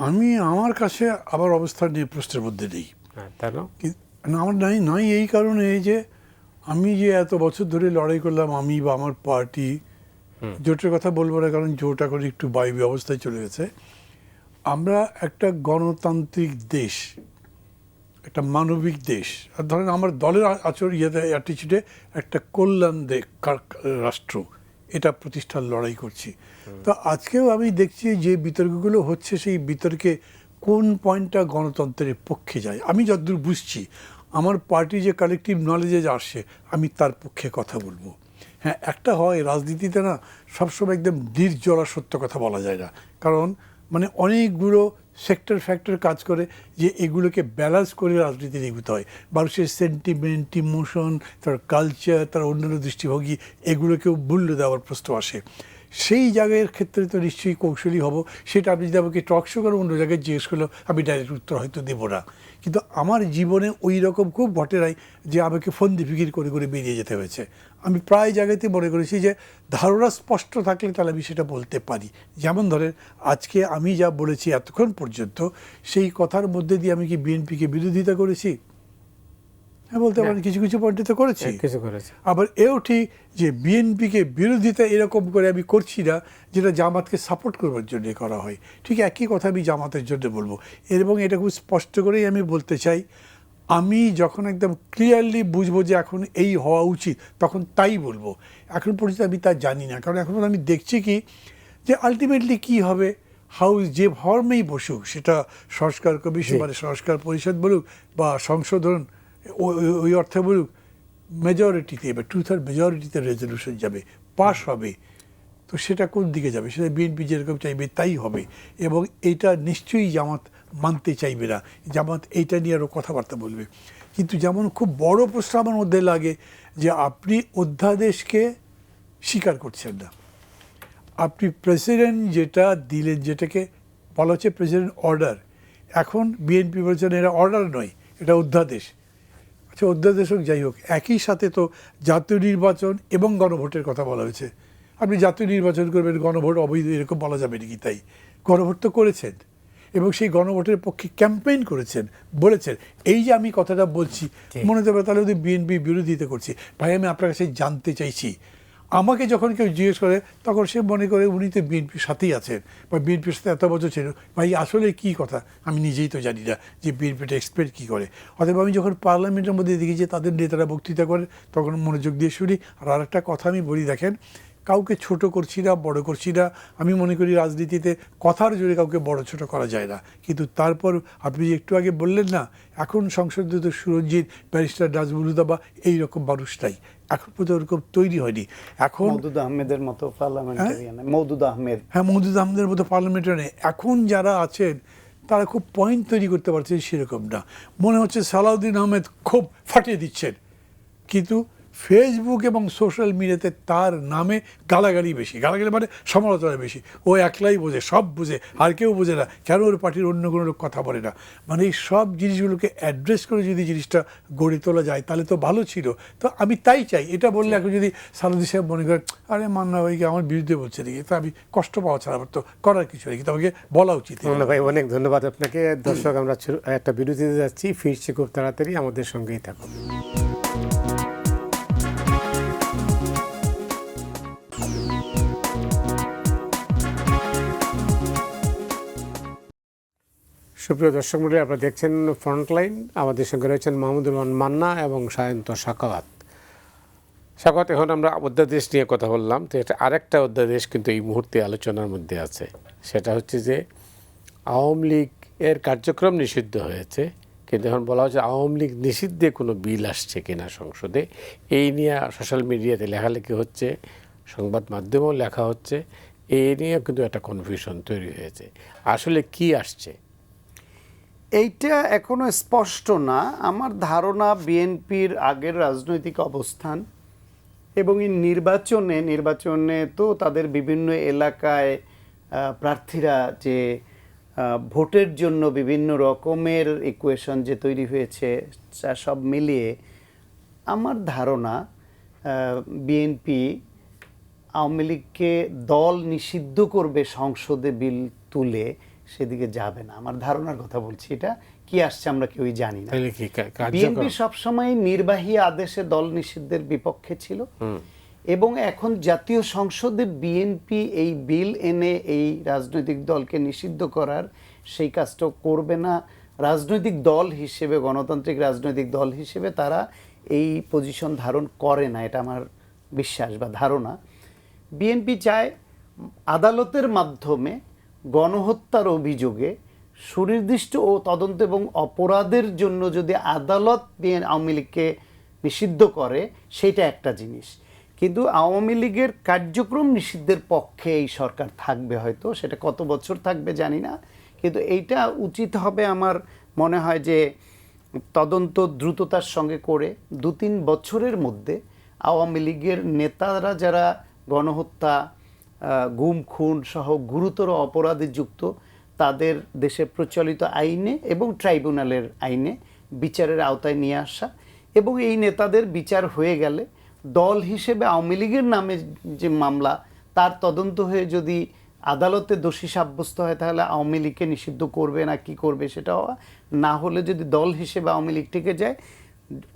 আমি আমার কাছে আবার অবস্থান নিয়ে প্রশ্নের মধ্যে নেই। হ্যাঁ, তা না? আমার নাই এই কারণে যে আমি যে এত বছর ধরে লড়াই করলাম, আমি বা আমার পার্টি, জোটের কথা বলবো না কারণ জোট এখন একটু বায়বী অবস্থায় চলে গেছে। আমরা একটা গণতান্ত্রিক দেশ, একটা মানবিক দেশ, আর ধরেন আমার দলের অ্যাটিচিউডে একটা কল্যাণ রাষ্ট্র, এটা প্রতিষ্ঠার লড়াই করছি। তো আজকেও আমি দেখছি যে বিতর্কগুলো হচ্ছে, সেই বিতর্কে কোন পয়েন্টটা গণতন্ত্রের পক্ষে যায়। আমি যতদূর বুঝছি আমার পার্টি যে কালেকটিভ নলেজে আসছে, আমি তার পক্ষে কথা বলবো। হ্যাঁ, একটা হয় রাজনীতিতে না সবসময় একদম নির্জলা সত্য কথা বলা যায় না, কারণ মানে অনেকগুলো সেক্টর ফ্যাক্টর কাজ করে যে এগুলোকে ব্যালেন্স করে রাজনীতি এগোতে হয়। মানুষের সেন্টিমেন্ট, ইমোশন, তার কালচার, তার অন্যান্য দৃষ্টিভঙ্গি, এগুলোকেও মূল্য দেওয়ার প্রশ্ন আসে। সেই জায়গার ক্ষেত্রে তো নিশ্চয়ই কৌশলী হব। সেটা আপনি যদি আমাকে টক শো করে অন্য জায়গায় জিজ্ঞেস করলেও আমি ডাইরেক্ট উত্তর হয়তো দেবো না। কিন্তু আমার জীবনে ওই রকম খুব ঘটে নাই যে আমাকে ফন্দি ফিকির করে করে বেরিয়ে যেতে হয়েছে। আমি প্রায় জায়গাতে মনে করেছি যে ধারণা স্পষ্ট থাকলে তাহলে আমি সেটা বলতে পারি। যেমন ধরেন আজকে আমি যা বলেছি এতক্ষণ পর্যন্ত, সেই কথার মধ্যে দিয়ে আমি কি বিএনপিকে বিরোধিতা করেছি? হ্যাঁ, বলতে পারেন কিছু কিছু পয়েন্টে তো করেছি। আবার এও ঠিক যে বিএনপিকে বিরোধিতা এরকম করে আমি করছি না যেটা জামাতকে সাপোর্ট করবার জন্য করা হয়। ঠিক একই কথা আমি জামাতের জন্য বলবো। এবং এটা খুব স্পষ্ট করেই আমি বলতে চাই, আমি যখন একদম ক্লিয়ারলি বুঝবো যে এখন এই হওয়া উচিত, তখন তাই বলবো। এখন পর্যন্ত আমি তা জানি না, কারণ এখন আমি দেখছি কি যে আলটিমেটলি কি হবে, হাউস যে ফর্মেই বসুক, সেটা সংস্কার কমিশন মানে সংস্কার পরিষদ বলুক বা সংশোধন ওই অর্থে বলুক, মেজরিটিতে এবার 2/3 মেজরিটিতে রেজলিউশন যাবে, পাস হবে। তো সেটা কোন দিকে যাবে? সেটা বিএনপি যেরকম চাইবে তাই হবে। এবং এইটা নিশ্চয়ই জামাত মানতে চাইবে না। জামাত এইটা নিয়ে আরও কথাবার্তা বলবে। কিন্তু যেমন খুব বড় প্রশ্ন আমার মধ্যে লাগে যে আপনি অধ্যাদেশকে স্বীকার করছেন না। আপনি প্রেসিডেন্ট যেটা দিলেন, যেটাকে বলা হচ্ছে প্রেসিডেন্ট অর্ডার, এখন বিএনপি বলছেন এটা অর্ডার নয়, এটা অধ্যাদেশ। আচ্ছা, অধ্যাদেশ হোক, যাই হোক, একই সাথে তো জাতীয় নির্বাচন এবং গণভোটের কথা বলা হয়েছে। আপনি জাতীয় নির্বাচন করবেন, গণভোট অবৈধ, এরকম বলা যাবে নাকি? তাই গণভোট তো করেছেন এবং সেই গণভোটের পক্ষে ক্যাম্পেইন করেছেন, বলেছেন। এই যে আমি কথাটা বলছি, মনে হতে পারে তাহলে যদি বিএনপি বিরোধিতা করছি। ভাই, আমি আপনার কাছে জানতে চাইছি, আমাকে যখন কেউ জিজ্ঞেস করে তখন সে মনে করে উনি তো বিএনপির সাথেই আছেন বা বিএনপির সাথে এত বছর ছিল। ভাই, আসলে কী কথা আমি নিজেই তো জানি না যে বিএনপিটা এক্সপেক্ট কী করে। অতএব আমি যখন পার্লামেন্টের মধ্যে দেখি যে তাদের নেতারা বক্তৃতা করে, তখন মনোযোগ দিয়ে শুনি। আর আরেকটা কথা আমি বলি, দেখেন, কাউকে ছোট করছি না, বড় করছি না। আমি মনে করি রাজনীতিতে কথার জোরে কাউকে বড় ছোট করা যায় না। কিন্তু তারপর আপনি যে একটু আগে বললেন না, এখন সংসদে তো সুরঞ্জিত, ব্যারিস্টার নাজমুল হুদা বা এইরকম মানুষটাই, এখন পর্যন্ত ওরকম তৈরি হয়নি। এখন মওদুদ আহমেদের মতো পার্লামেন্টারিয়ান, মওদুদ আহমেদ, হ্যাঁ, মওদুদ আহমেদের মতো পার্লামেন্টারিয়ান এখন যারা আছেন তারা খুব পয়েন্ট তৈরি করতে পারছেন, সেরকম না। মনে হচ্ছে সালাউদ্দিন আহমেদ খুব ফাটিয়ে দিচ্ছেন, কিন্তু ফেসবুক এবং সোশ্যাল মিডিয়াতে তার নামে গালাগালি বেশি, গালাগালি মানে সমালোচনা বেশি। ও একলাই বোঝে, সব বোঝে, আর কেউ বোঝে না, কেন ওর পার্টির অন্য কোনো লোক কথা বলে না। মানে এই সব জিনিসগুলোকে অ্যাড্রেস করে যদি জিনিসটা গড়ে তোলা যায় তাহলে তো ভালো ছিল। তো আমি তাই চাই। এটা বললে এখন যদি সালাদি সাহেব মনে করেন আরে মান্না ভাইকে আমার বিরুদ্ধে বলছে নাকি, তো আমি কষ্ট পাওয়া ছাড়া আমার তো করার কিছু নেই, কিন্তু আমাকে বলা উচিত। মান্না ভাই অনেক ধন্যবাদ আপনাকে। দর্শক, আমরা একটা বিরতিতে যাচ্ছি, ফিরছি খুব তাড়াতাড়ি, আমাদের সঙ্গেই থাকুন। সুপ্রিয় দর্শক মণ্ডলী, আপনারা দেখছেন ফ্রন্টলাইন। আমাদের সঙ্গে রয়েছেন মাহমুদুর রহমান মান্না এবং সায়ন্ত সাখাওয়াত। সাখাওয়াত, এখন আমরা অধ্যাদেশ নিয়ে কথা বললাম, তো এটা আরেকটা অধ্যাদেশ কিন্তু এই মুহূর্তে আলোচনার মধ্যে আছে। সেটা হচ্ছে যে আওয়ামী লীগ এর কার্যক্রম নিষিদ্ধ হয়েছে, কিন্তু এখন বলা হচ্ছে আওয়ামী লীগ নিষিদ্ধে কোনো বিল আসছে কিনা সংসদে। এই নিয়ে সোশ্যাল মিডিয়াতে লেখালেখি হচ্ছে, সংবাদ মাধ্যমেও লেখা হচ্ছে, এই নিয়ে কিন্তু একটা কনফিউশন তৈরি হয়েছে। আসলে কি আসছে এইটা এখনো স্পষ্ট না। আমার ধারণা বিএনপির আগের রাজনৈতিক অবস্থান এবং এই নির্বাচনে তো তাদের বিভিন্ন এলাকায় প্রার্থীরা যে ভোটের জন্য বিভিন্ন রকমের ইকুয়েশন যে তৈরি হয়েছে, সব মিলিয়ে আমার ধারণা বিএনপি আওয়ামী লীগকে দল নিষিদ্ধ করবে সংসদে বিল তুলে, সেদিকে যাবে না। আমার ধারণার কথা বলছি, এটা কি আসছে আমরা কেউই জানি না। বিএনপি সবসময় নির্বাহী আদেশে দল নিষিদ্ধের বিপক্ষে ছিল এবং এখন জাতীয় সংসদে বিএনপি এই বিল এনে এই রাজনৈতিক দলকে নিষিদ্ধ করার সেই কাজটা করবে না। রাজনৈতিক দল হিসেবে, গণতান্ত্রিক রাজনৈতিক দল হিসেবে তারা এই পজিশন ধারণ করে না, এটা আমার বিশ্বাস বা ধারণা। বিএনপি চায় আদালতের মাধ্যমে গণহত্যার অভিযোগে সুনির্দিষ্ট ও তদন্ত এবং অপরাধের জন্য যদি আদালত আওয়ামী লীগকে নিষিদ্ধ করে, সেটা একটা জিনিস। কিন্তু আওয়ামী লীগের কার্যক্রম নিষিদ্ধের পক্ষে এই সরকার থাকবে, হয়তো সেটা কত বছর থাকবে জানি না, কিন্তু এইটা উচিত হবে আমার মনে হয় যে তদন্ত দ্রুততার সঙ্গে করে 2-3 বছরের মধ্যে আওয়ামী লীগের নেতারা যারা গণহত্যা, গুম খুন সহ গুরুতর অপরাধে যুক্ত, তাদের দেশে প্রচলিত আইনে এবং ট্রাইব্যুনালের আইনে বিচারের আওতায় নিয়ে আসা, এবং এই নেতাদের বিচার হয়ে গেলে দল হিসেবে আওয়ামী লীগের নামে যে মামলা, তার তদন্ত হয়ে যদি আদালতে দোষী সাব্যস্ত হয় তাহলে আওয়ামী লীগকে নিষিদ্ধ করবে না কি করবে সেটা না হলে যদি দল হিসেবে আওয়ামী লীগ থেকে যায়,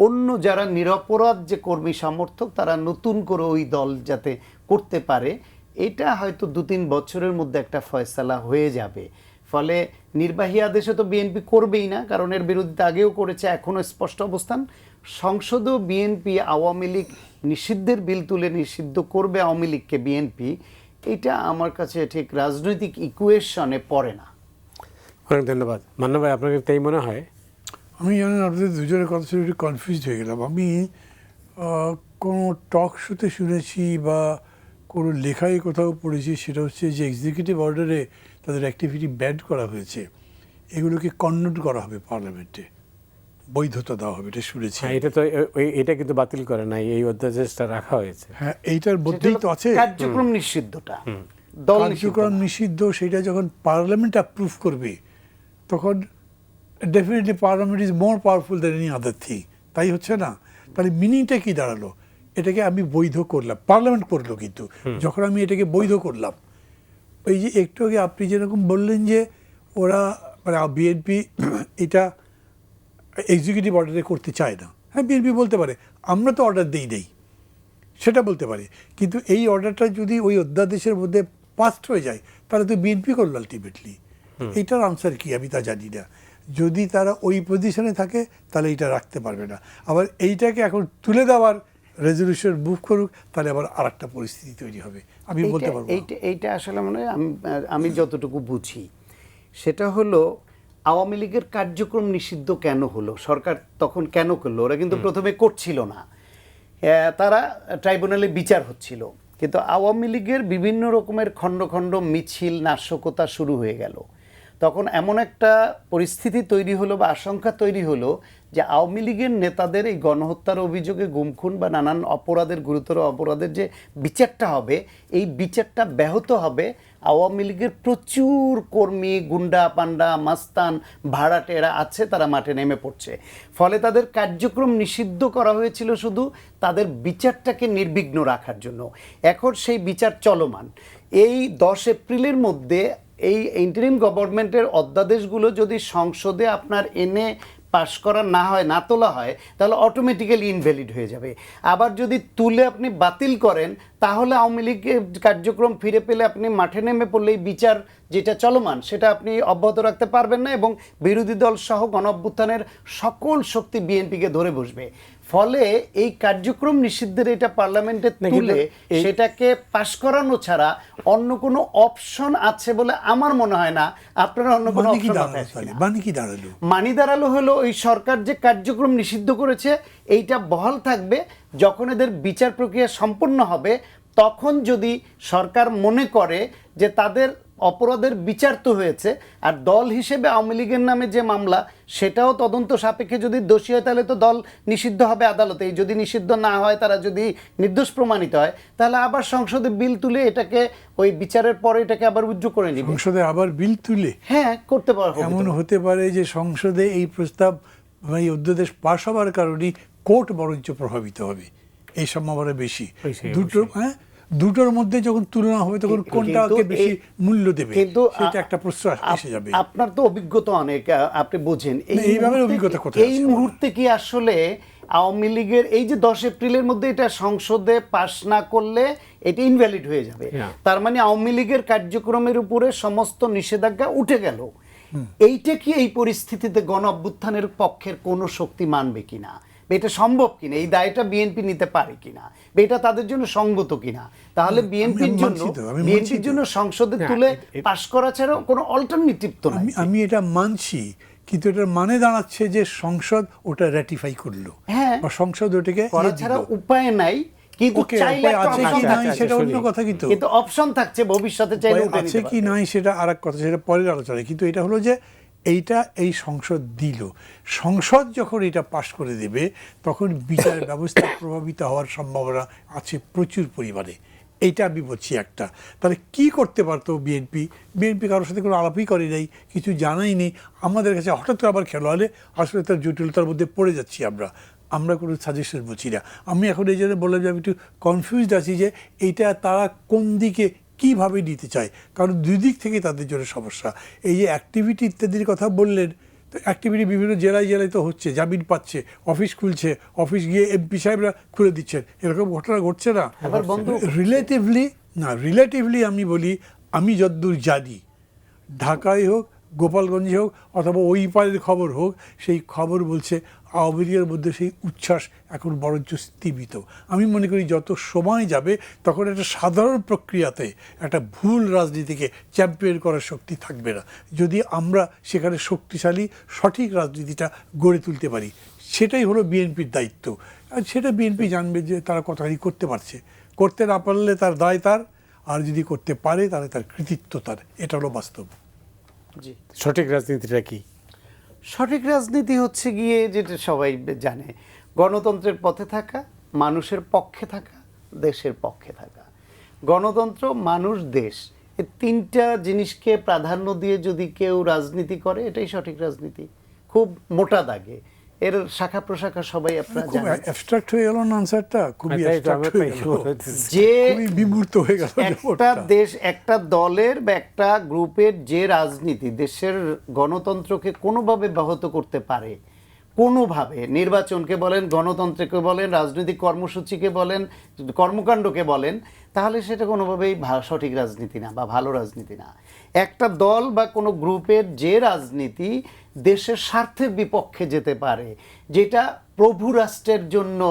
অন্য যারা নিরপরাধ যে কর্মী সমর্থক তারা নতুন করে ওই দল যাতে করতে পারে, এটা হয়তো 2-3 বছরের মধ্যে একটা ফয়সালা হয়ে যাবে। ফলে নির্বাহী আদেশে তো বিএনপি করবেই না, কারণ এর বিরুদ্ধে আগেও করেছে, এখনও স্পষ্ট অবস্থান। সংসদেও বিএনপি আওয়ামী লীগ নিষিদ্ধের বিল তুলে নিষিদ্ধ করবে আওয়ামী লীগকে বিএনপি, এটা আমার কাছে ঠিক রাজনৈতিক ইকুয়েশনে পড়ে না। অনেক ধন্যবাদ। মান্না ভাই, আপনাকে তাই মনে হয়? আমি জানেন আপনাদের দুজনের কথা শুনে একটু কনফিউজড হয়ে গেলাম। আমি কোনো টক শোতে শুনেছি বা কোনো লেখায় কোথাও পড়েছি, সেটা হচ্ছে যে এক্সিকিউটিভ অর্ডারে তাদের অ্যাক্টিভিটি ব্যান করা হয়েছে, এগুলোকে কন্ডোন করা হবে পার্লামেন্টে, বৈধতা দেওয়া হবে, এটা শুনেছি। এটা তো এটা কিন্তু বাতিল করে নাই, এই অধ্যাদেশটা রাখা হয়েছে। হ্যাঁ, এইটার মধ্যেই তো আছে কার্যক্রম নিষিদ্ধটা, কার্যক্রম নিষিদ্ধ। সেটা যখন পার্লামেন্ট অ্যাপ্রুভ করবে তখন definitely parliament is more powerful than any other thing. তাই হচ্ছে না? তাহলে মিনিংটা কি দাঁড়ালো? এটাকে আমি বৈধ করলাম, পার্লামেন্ট করলো, কিন্তু যখন আমি এটাকে বৈধ করলাম, ওই যে একটু আগে আপনি যেরকম বললেন যে ওরা মানে বিএনপি এটা এক্সিকিউটিভ অর্ডারে করতে চায় না, হ্যাঁ বিএনপি বলতে পারে আমরা তো অর্ডার দিই নেই, সেটা বলতে পারে, কিন্তু এই অর্ডারটা যদি ওই অধ্যাদেশের মধ্যে পাস্ট হয়ে যায় তাহলে তো বিএনপি করলো আলটিমেটলি। এইটার আনসার কি আমি তা জানি না। যদি তারা ওই পজিশনে থাকে তাহলে এইটা রাখতে পারবে না, আবার এইটাকে এখন তুলে দেওয়ার রেজলিউশন মুভ করুক, তাহলে আবার আর একটা পরিস্থিতি তৈরি হবে। আমি বলতে পারবো এইটা আসলে মানে আমি যতটুকু বুঝি সেটা হলো আওয়ামী লীগের কার্যক্রম নিষিদ্ধ কেন হলো, সরকার তখন কেন করলো? ওরা কিন্তু প্রথমে করছিল না, তারা ট্রাইব্যুনালে বিচার হচ্ছিল, কিন্তু আওয়ামী লীগের বিভিন্ন রকমের খণ্ড খণ্ড মিছিল নাশকতা শুরু হয়ে গেল। তখন এমন একটা পরিস্থিতি তৈরি হলো বা আশঙ্কা তৈরি হলো যে আওয়ামী লীগের নেতাদের এই গণহত্যার অভিযোগে গুমখুন বা নানান অপরাধের, গুরুতর অপরাধের যে বিচারটা হবে, এই বিচারটা ব্যাহত হবে আওয়ামী লীগের প্রচুর কর্মী, গুন্ডা পান্ডা, মাস্তান, ভাড়াটেরা আছে, তারা মাঠে নেমে পড়ছে। ফলে তাদের কার্যক্রম নিষিদ্ধ করা হয়েছিল শুধু তাদের বিচারটাকে নির্বিঘ্ন রাখার জন্য। এখন সেই বিচার চলমান। এই 10 এপ্রিলের মধ্যে এই ইন্টারিম গভর্নমেন্টের অধ্যাদেশগুলো যদি সংসদে আপনার এনে পাশ করা না হয়, না তোলা হয়, তাহলে অটোমেটিক্যালি ইনভ্যালিড হয়ে যাবে। আবার যদি তুলে আপনি বাতিল করেন, তাহলে আওয়ামী লীগের কার্যক্রম ফিরে পেলে আপনি মাঠে নেমে পড়লে এই বিচার যেটা চলমান সেটা আপনি অব্যাহত রাখতে পারবেন না, এবং বিরোধী দল সহ গণ অভ্যুত্থানের সকল শক্তি বিএনপিকে ধরে বসবে। ফলে এই কার্যক্রম নিষিদ্ধের এটা পার্লামেন্টে তুলে সেটাকে পাশ করানো ছাড়া অন্য কোনো অপশন আছে বলে আমার মনে হয় না। আপনারা অন্য কোনো অপশন মানি দাঁড়ালো হলো ওই সরকার যে কার্যক্রম নিষিদ্ধ করেছে এইটা বহাল থাকবে। যখন এদের বিচার প্রক্রিয়া সম্পন্ন হবে, তখন যদি সরকার মনে করে যে তাদের অপরাধের বিচার তো হয়েছে, আর দল হিসেবে আওয়ামী লীগের নামে যে মামলা সেটাও তদন্ত সাপেক্ষে যদি দোষী হয়, তাহলে তো দল নিষিদ্ধ হবে আদালতে। যদি নিষিদ্ধ না হয়, তারা যদি নির্দোষ প্রমাণিত হয়, তাহলে আবার সংসদে বিল তুলে এটাকে ওই বিচারের পরে এটাকে আবার উজ্জ্ব করে নিবে। সংসদে আবার বিল তুলে হ্যাঁ করতে পারে। এমন হতে পারে যে সংসদে এই প্রস্তাব, এই অধ্যাদেশ পাশ হওয়ার কারণে কোর্ট বরঞ্চ প্রভাবিত হবে, এই সম্ভাবনা বেশি। দুটোর মধ্যে যখন তুলনা হবে, তখন কোনটাকে বেশি মূল্য দেবে, সেটা একটা প্রশ্ন এসে যাবে। আপনার তো অভিজ্ঞতা অনেক, আপনি বোঝেন এইভাবে অভিজ্ঞতা কোথায়। এই মুহূর্তে কি আসলে আওয়ামী লীগের এই যে 10 এপ্রিলের মধ্যে এটা সংসদে পাশ না করলে এটা ইনভ্যালিড হয়ে যাবে, তার মানে আওয়ামী লীগের কার্যক্রমের উপরে সমস্ত নিষেধাজ্ঞা উঠে গেল। এইটা কি এই পরিস্থিতিতে গণ অভ্যুত্থানের পক্ষের কোনো শক্তি মানবে কিনা, এটা সম্ভব কিনা, এই দায়টা বিএনপি নিতে পারে কিনা, এটা তাদের জন্য সঙ্গত কিনা? তাহলে বিএনপির জন্য সংসদে তুলে পাশ করা ছাড়া কোনো অল্টারনেটিভ তো নাই। আমি এটা মানছি, কিন্তু এটার মানে দাঁড়াচ্ছে যে সংসদ ওটা র্যাটিফাই করলো, হ্যাঁ, বা সংসদ ওটাকে করা ছাড়া উপায় নাই। কিন্তু চাইলে সেটা অন্য কথা, কিন্তু অপশন থাকছে ভবিষ্যতে চাইলে উঠে নিতে আছে কি নাই সেটা আরেক কথা, সেটা পরের আলোচনায়। কিন্তু এটা হলো যে এইটা এই সংসদ দিল, সংসদ যখন এটা পাশ করে দেবে, তখন বিচার ব্যবস্থা প্রভাবিত হওয়ার সম্ভাবনা আছে প্রচুর পরিমাণে। এইটা আমি বলছি একটা। তাহলে কি করতে পারতো বিএনপি? বিএনপি কারোর সাথে কোনো আলাপই করে নাই, কিছু জানাই নেই। আমাদের কাছে হঠাৎ করে আবার খেলো হলে আসলে তার জটিলতার মধ্যে পড়ে যাচ্ছি আমরা কোনো সাজেশন বলছি না। আমি এখন এই জন্য বললাম যে আমি একটু কনফিউজড আছি যে এইটা তারা কোন দিকে কীভাবে নিতে চায়, কারণ দুই দিক থেকে তাদের জন্য সমস্যা। এই যে অ্যাক্টিভিটি ইত্যাদির কথা বললেন, তো অ্যাক্টিভিটি বিভিন্ন জেলায় জেলায় তো হচ্ছে, জামিন পাচ্ছে, অফিস খুলছে, অফিস গিয়ে এমপি সাহেবরা খুলে দিচ্ছেন, এরকম ঘটনা ঘটছে না? রিলেটিভলি আমি বলি, আমি যতদূর জানি, ঢাকায় হোক, গোপালগঞ্জে হোক, অথবা ওই পারের খবর হোক, সেই খবর বলছে আওয়ামী লীগের মধ্যে সেই উচ্ছ্বাস এখন বরঞ্চ স্তীমিত। আমি মনে করি যত সময় যাবে, তখন একটা সাধারণ প্রক্রিয়াতে একটা ভুল রাজনীতিকে চ্যাম্পিয়ন করার শক্তি থাকবে না। যদি আমরা সেখানে শক্তিশালী সঠিক রাজনীতিটা গড়ে তুলতে পারি, সেটাই হলো বিএনপির দায়িত্ব। আর সেটা বিএনপি জানবে যে তারা কতখানি করতে পারছে। করতে না পারলে তার দায় তার, আর যদি করতে পারে তাহলে তার কৃতিত্ব তার। এটা হলো বাস্তব। জি, সঠিক রাজনীতিটা কি? সঠিক রাজনীতি হচ্ছে গিয়ে, যেটা সবাই জানে, গণতন্ত্রের পথে থাকা, মানুষের পক্ষে থাকা, দেশের পক্ষে থাকা। গণতন্ত্র, মানুষ, দেশ, এই তিনটা জিনিসকে প্রাধান্য দিয়ে যদি কেউ রাজনীতি করে, এটাই সঠিক রাজনীতি। খুব মোটা দাগে এর শাখা প্রশাখা সবাই আপনারা জানেন। খুব অ্যাবস্ট্রাক্ট হয়ে গেল না আনসারটা, খুবই অ্যাবস্ট্রাক্ট হয়ে গেল, যে বিমূর্ত হয়ে গেল। একটা দেশ, একটা দলের বা একটা গ্রুপের যে রাজনীতি দেশের গণতন্ত্রকে কোনোভাবে ব্যাহত করতে পারে, কোনোভাবে, নির্বাচনকে বলেন, গণতন্ত্রকে বলেন, রাজনৈতিক কর্মসূচিকে বলেন, কর্মকাণ্ডকে বলেন, তাহলে সেটা কোনোভাবেই সঠিক রাজনীতি না বা ভালো রাজনীতি না। একটা দল বা কোনো গ্রুপের যে রাজনীতি দেশের স্বার্থের বিপক্ষে যেতে পারে, যেটা প্রভু রাষ্ট্রের জন্য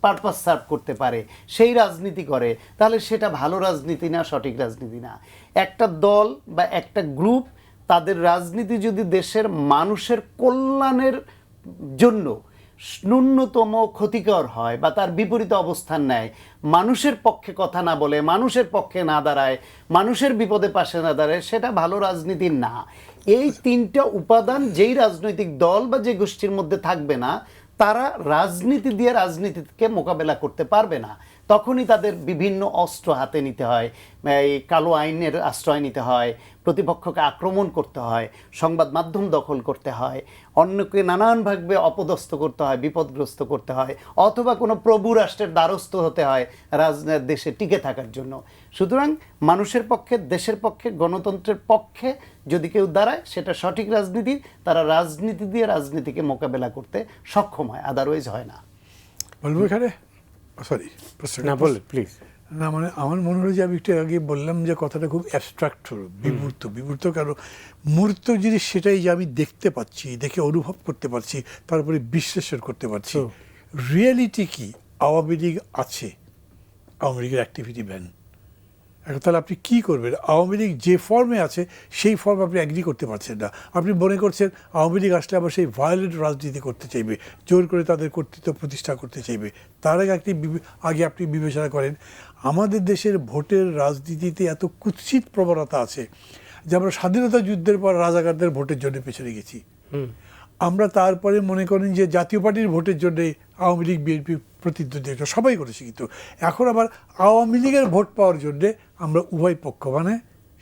পারপাস সার্ভ করতে পারে, সেই রাজনীতি করে, তাহলে সেটা ভালো রাজনীতি না, সঠিক রাজনীতি না। একটা দল বা একটা গ্রুপ তাদের রাজনীতি যদি দেশের মানুষের কল্যাণের জন্য ন্যূনতম ক্ষতিকর হয় বা তার বিপরীতে অবস্থান নেয়, মানুষের পক্ষে কথা না বলে, মানুষের পক্ষে না দাঁড়ায়, মানুষের বিপদে পাশে না দাঁড়ায়, সেটা ভালো রাজনীতি না। এই তিনটা উপাদান যেই রাজনৈতিক দল বা যে গোষ্ঠীর মধ্যে থাকবে না, তারা রাজনীতি দিয়ে রাজনীতিকে মোকাবেলা করতে পারবে না। তখনই তাদের বিভিন্ন অস্ত্র হাতে নিতে হয়, এই কালো আইনের আশ্রয় নিতে হয়, প্রতিপক্ষকে আক্রমণ করতে হয়, সংবাদ মাধ্যম দখল করতে হয়, অন্যকে নানানভাবে অপদস্থ করতে হয়, বিপদগ্রস্ত করতে হয়, অথবা কোনো প্রভু রাষ্ট্রের দ্বারস্থ হতে হয় দেশে টিকে থাকার জন্য। সুতরাং মানুষের পক্ষে, দেশের পক্ষে, গণতন্ত্রের পক্ষে যদি কেউ দাঁড়ায়, সেটা সঠিক রাজনীতি। তারা রাজনীতি দিয়ে রাজনীতিকে মোকাবেলা করতে সক্ষম হয়, আদারওয়াইজ হয় না। বলবো এখানে, সরি না বলে প্লিজ। না মানে আমার মনে হলো যে আমি একটু আগে বললাম যে কথাটা খুব অ্যাবস্ট্রাক্ট হলো, বিমূর্ত কারণ মূর্ত জিনিস সেটাই যে আমি দেখতে পাচ্ছি, দেখে অনুভব করতে পারছি, তারপরে বিশ্লেষণ করতে পারছি। রিয়েলিটি কি? আওয়ামী লীগ আছে, আওয়ামী লীগের অ্যাক্টিভিটি ব্যান। এখন তাহলে আপনি কী করবেন? আওয়ামী লীগ যে ফর্মে আছে সেই ফর্ম আপনি অ্যাগ্রি করতে পারছেন না। আপনি মনে করছেন আওয়ামী লীগ আসলে আবার সেই ভায়োলেন্ট রাজনীতি করতে চাইবে, জোর করে তাদের কর্তৃত্ব প্রতিষ্ঠা করতে চাইবে। তার আগে আপনি বিবেচনা করেন আমাদের দেশের ভোটের রাজনীতিতে এত কুৎসিত প্রবণতা আছে যে আমরা স্বাধীনতা যুদ্ধের পর রাজাকারদের ভোটের জন্য পেছনে গেছি। আমরা তারপরে মনে করেন যে জাতীয় পার্টির ভোটের জন্য আওয়ামী লীগ বিএনপি প্রতিদ্বন্দ্বিতা সবাই করেছে, কিন্তু এখন আবার আওয়ামী লীগের ভোট পাওয়ার জন্যে আমরা উভয় পক্ষ, মানে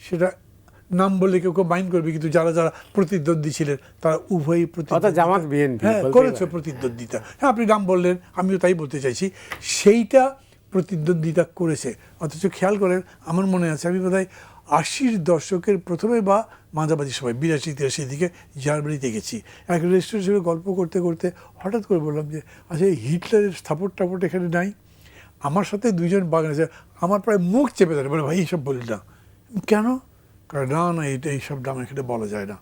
সেটা নাম বললে কেউ কেউ মাইন্ড করবে, কিন্তু যারা যারা প্রতিদ্বন্দ্বী ছিলেন তারা উভয়ই করেছে প্রতিদ্বন্দ্বিতা। হ্যাঁ, আপনি নাম বললেন, আমিও তাই বলতে চাইছি, সেইটা প্রতিদ্বন্দ্বিতা করেছে। অথচ খেয়াল করেন, আমার মনে আছে আমি বোধহয় 80-র দশকের প্রথমে বা মাঝামাঝি সময় 82-83 দিকে জার্মানিতে গেছি। এক রেস্টুরেন্টে গল্প করতে করতে হঠাৎ করে বললাম যে আচ্ছা, এই হিটলারের স্থাপট টাপট এখানে নাই? আমার সাথে দুইজন বাগানে, আমার প্রায় মুখ চেপে ধরে বলে, ভাই এইসব বলি না। কেন? কারণ না এটা এইসব নাম এখানে বলা যায় না।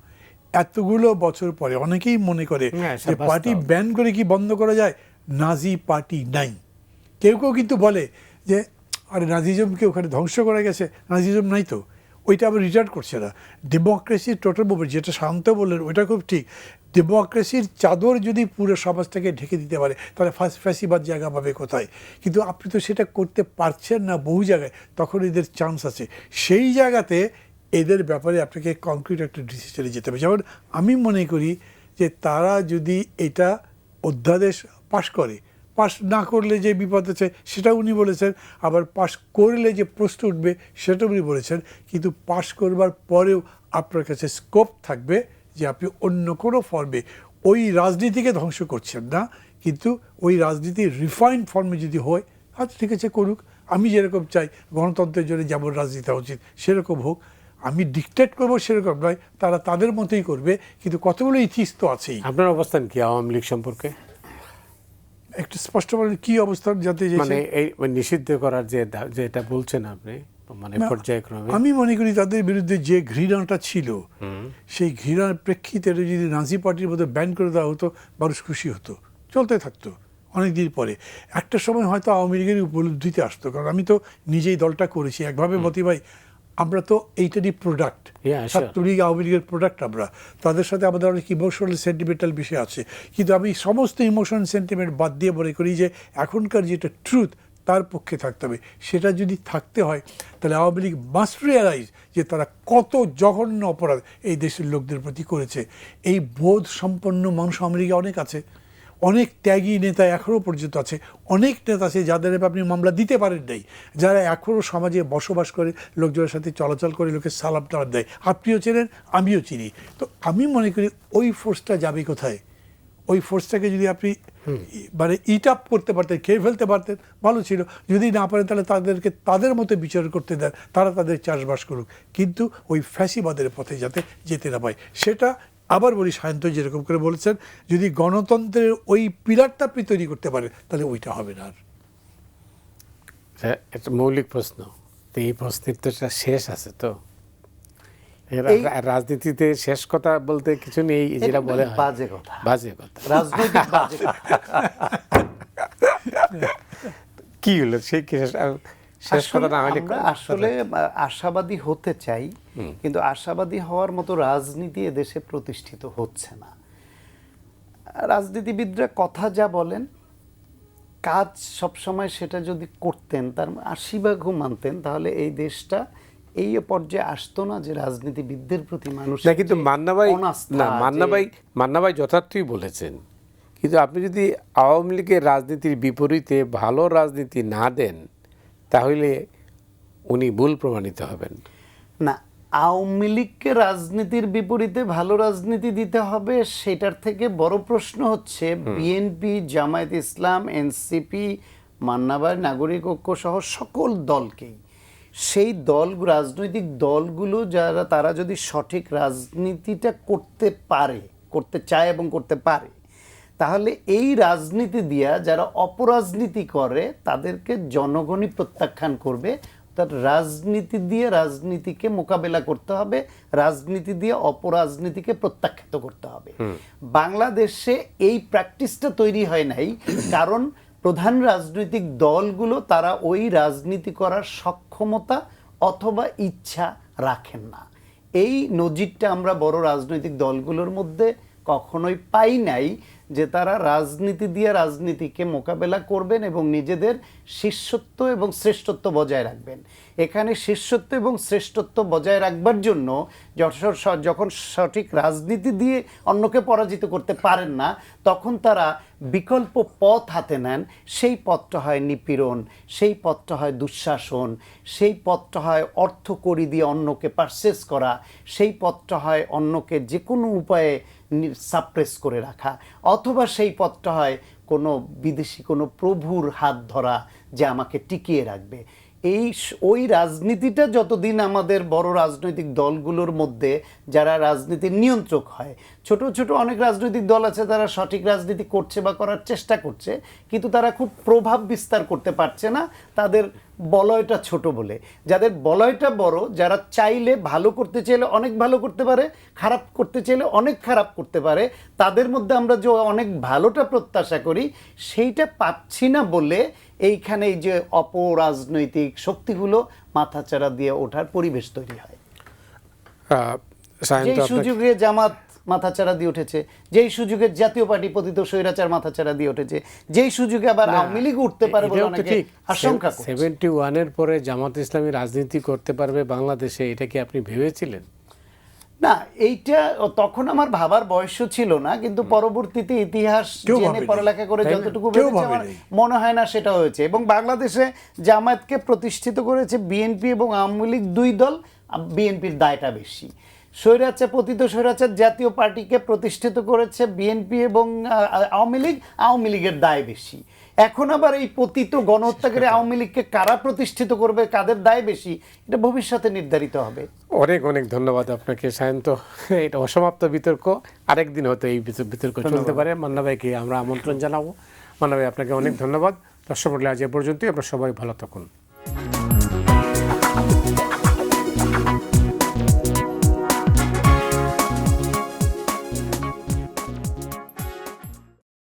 এতগুলো বছর পরে অনেকেই মনে করে যে পার্টি ব্যান করে কি বন্ধ করা যায়? নাজি পার্টি নাই। কেউ কেউ কিন্তু বলে যে আরে নাজিজমকে ওখানে ধ্বংস করা গেছে, নাজিজম নাই তো, ওইটা আবার রিটার্ন করছে না। ডেমোক্রেসির টোটাল মুভমেন্ট, যেটা শান্ত বললেন ওইটা খুব ঠিক। ডেমোক্রেসির চাদর যদি পুরো সমাজটাকে ঢেকে দিতে পারে, তাহলে ফ্যাসিবাদ জায়গা পাবে কোথায়? কিন্তু আপনি তো সেটা করতে পারছেন না বহু জায়গায়, তখন এদের চান্স আছে। সেই জায়গাতে এদের ব্যাপারে আপনাকে কংক্রিট একটা ডিসিশনে যেতে হবে। যেমন আমি মনে করি যে তারা যদি এটা অধ্যাদেশ পাশ করে, পাশ না করলে যে বিপদ আছে সেটা উনি বলেছেন, আবার পাশ করলে যে প্রশ্ন উঠবে সেটা উনি বলেছেন। কিন্তু পাশ করবার পরেও আপনার কাছে স্কোপ থাকবে যে আপনি অন্য কোনো ফর্মে ওই রাজনীতিকে ধ্বংস করছেন না, কিন্তু ওই রাজনীতির রিফাইন্ড ফর্মে যদি হয়, আচ্ছা ঠিক আছে করুক। আমি যেরকম চাই গণতন্ত্রের জন্য যেমন রাজনীতি হওয়া উচিত সেরকম হোক, আমি ডিকটেট করবো সেরকম নয়, তারা তাদের মতোই করবে। কিন্তু কতগুলো ইথিস তো আছেই। আপনার অবস্থান কি আওয়ামী লীগ সম্পর্কে? একটু স্পষ্ট বলেন কি অবস্থান, যাতে মানে এই নিষিদ্ধ করার যে এটা বলছেন আপনি, মানে পর্যায়ক্রমে আমি মনে করি তাদের বিরুদ্ধে যে ঘৃণাটা ছিল, সেই ঘৃণার প্রেক্ষিতে যদি নাজি পার্টির মধ্যে ব্যান করে দেওয়া হতো, মানুষ খুশি হতো, চলতে থাকতো অনেকদিন পরে। একটা সময় হয়তো আওয়ামী লীগের উপলব্ধিতে আসতো, কারণ আমি তো নিজেই দলটা করেছি একভাবে। মতি ভাই, আমরা তো এইটারই প্রোডাক্ট, ছাত্রলীগ আওয়ামী লীগের প্রোডাক্ট। আমরা তাদের সাথে আমাদের অনেক ইমোশনাল সেন্টিমেন্টাল বিষয় আছে, কিন্তু আমি সমস্ত ইমোশনাল সেন্টিমেন্ট বাদ দিয়ে মনে করি যে এখনকার যেটা ট্রুথ তার পক্ষে থাকতে হবে। সেটা যদি থাকতে হয় তাহলে আওয়ামী লীগ মাস্ট রিয়ালাইজ যে তারা কত জঘন্য অপরাধ এই দেশের লোকদের প্রতি করেছে। এই বোধ সম্পন্ন মানুষ আওয়ামী লীগে অনেক আছে, অনেক ত্যাগী নেতা এখনও পর্যন্ত আছে, অনেক নেতা আছে যাদের আপনি মামলা দিতে পারেন নাই, যারা এখনও সমাজে বসবাস করে, লোকজনের সাথে চলাচল করে, লোকের সালাম টালাম দেয়। আপনিও চেনেন, আমিও চিনি। তো আমি মনে করি ওই ফোর্সটা যাবে কোথায়? ওই ফোর্সটাকে যদি আপনি মানে ইট আপ করতে পারতেন, খেয়ে ফেলতে পারতেন, ভালো ছিল। যদি না পারেন তাহলে তাদেরকে তাদের মতো বিচার করতে দেন, তারা তাদের চাষবাস করুক, কিন্তু ওই ফ্যাসিবাদের পথে যাতে যেতে না পায়। সেটা আবার বলি, সায়ন্ত যেরকম করে বলেছেন, যদি গণতন্ত্রের ওই পিলারটা আপনি তৈরি করতে পারেন তাহলে ওইটা হবে না। আর একটা মৌলিক প্রশ্ন, তো এই প্রশ্নের তো শেষ আছে তো? রাজনীতিতে শেষ কথা বলতে কিছু নেই, যেটা বলে বাজে কথা, বাজে কথা, রাজনৈতিক বাজে কথা। কি হলো সেই শেষ কথা না হলে? আমরা আসলে আশাবাদী হতে চাই, কিন্তু আশাবাদী হওয়ার মতো রাজনীতি এদেশে প্রতিষ্ঠিত হচ্ছে না। রাজনীতিবিদরা কথা যা বলেন, কাজ সবসময় সেটা যদি করতেন, তার 80% মানতেন, তাহলে এই দেশটা এই পর্যায়ে আসতো না যে রাজনীতিবিদদের প্রতি মানুষ না, কিন্তু মান্না ভাই যথার্থই বলেছেন, কিন্তু আপনি যদি আওয়ামী লীগের রাজনীতির বিপরীতে ভালো রাজনীতি না দেন তাহলে উনি ভুল প্রমাণিত হবেন। না, আওয়ামী লীগকে রাজনীতির বিপরীতে ভালো রাজনীতি দিতে হবে, সেটার থেকে বড় প্রশ্ন হচ্ছে বিএনপি, জামায়াত ইসলাম, এনসিপি, মান্না ভাই, নাগরিক ঐক্য সহ সকল দলকেই, সেই রাজনৈতিক দলগুলো তারা যদি সঠিক রাজনীতিটা করতে চায় এবং করতে পারে, তাহলে এই রাজনীতি দিয়া যারা অপরাজনীতি করে তাদেরকে জনগণই প্রত্যাখ্যান করবে। তার রাজনীতি দিয়ে রাজনীতিকে মোকাবেলা করতে হবে, রাজনীতি দিয়ে অপরাজনীতিকে প্রত্যাখ্যাত করতে হবে। বাংলাদেশে এই প্র্যাকটিসটা তৈরি হয় নাই, কারণ প্রধান রাজনৈতিক দলগুলো তারা ওই রাজনীতি করার সক্ষমতা অথবা ইচ্ছা রাখেন না। এই নজিরটা আমরা বড় রাজনৈতিক দলগুলোর মধ্যে কখনোই পাই নাই যে তারা রাজনীতি দিয়ে রাজনীতিকে মোকাবেলা করবেন এবং নিজেদের শিষ্যত্ব এবং শ্রেষ্ঠত্ব বজায় রাখবেন। এখানে শিষ্যত্ব এবং শ্রেষ্ঠত্ব বজায় রাখবার জন্য যখন সঠিক রাজনীতি দিয়ে অন্যকে পরাজিত করতে পারেন না, তখন তারা বিকল্প পথ হাতে নেন। সেই পথটা হয় নিপীড়ন, সেই পথটা হয় দুঃশাসন, সেই পথটা হয় অর্থকড়ি দিয়ে অন্যকে পারচেজ করা, সেই পথটা হয় অন্যকে যে কোনো উপায়ে সাপ্রেস করে রাখা, অথবা সেই পথটা হয় কোনো বিদেশি কোনো প্রভুর হাত ধরা যে আমাকে টিকিয়ে রাখবে। ওই রাজনীতিটা যতদিন আমাদের বড় রাজনৈতিক দলগুলোর মধ্যে যারা রাজনীতির নিয়ন্ত্রক হয়, ছোট ছোট অনেক রাজনৈতিক দল আছে তারা সঠিক রাজনীতি করছে বা করার চেষ্টা করছে, কিন্তু তারা খুব প্রভাব বিস্তার করতে পারছে না, তাদের বলয়টা ছোট বলে। যাদের বলয়টা বড়, যারা চাইলে ভালো করতে চাইলে অনেক ভালো করতে পারে, খারাপ করতে চাইলে অনেক খারাপ করতে পারে, তাদের মধ্যে আমরা যে অনেক ভালোটা প্রত্যাশা করি সেইটা পাচ্ছি না বলে এইখানে এই যে অপরাজনৈতিক শক্তিগুলো মাথাচাড়া দিয়ে ওঠার পরিবেশ তৈরি হয়। যেই সুযোগে জামাত মাথাচাড়া দিয়ে উঠেছে, যেই সুযোগে জাতীয় পার্টি পতিত স্বৈরাচার মাথাচাড়া দিয়ে উঠেছে, যেই সুযোগে আবার আওয়ামী লীগ উঠতে পারে বলে অনেকে আশঙ্কা করছে। 71-এর পরে জামাত ইসলামী রাজনীতি করতে পারবে বাংলাদেশে, এটা কি আপনি ভেবেছিলেন? না, এইটা তখন আমার ভাবার বয়সও ছিল না, কিন্তু পরবর্তীতে ইতিহাস জেনে পড়ালেখা করে যতটুকু ভেবেছি আমার মনে হয় না সেটা হয়েছে। এবং বাংলাদেশে জামায়াতকে প্রতিষ্ঠিত করেছে বিএনপি এবং আওয়ামী লীগ, দুই দল। বিএনপির দায়টা বেশি। পতিত স্বৈরাচার জাতীয় পার্টিকে প্রতিষ্ঠিত করেছে বিএনপি এবং আওয়ামী লীগের দায় বেশি। এখন আবার এই পতিত গণহত্যাকারী আওয়ামী লীগকে কারা প্রতিষ্ঠিত করবে, কাদের দায় বেশি, এটা ভবিষ্যতে নির্ধারিত হবে। অনেক অনেক ধন্যবাদ আপনাকে সায়ন্ত। এটা অসমাপ্ত বিতর্ক, আরেকদিন হয়তো এই বিতর্ক চলতে পারে। মান্না ভাইকে আমরা আমন্ত্রণ জানাবো। মান্না ভাই, আপনাকে অনেক ধন্যবাদ। দর্শক মণ্ডলী, আজ এ পর্যন্তই। আমরা সবাই ভালো থাকুন।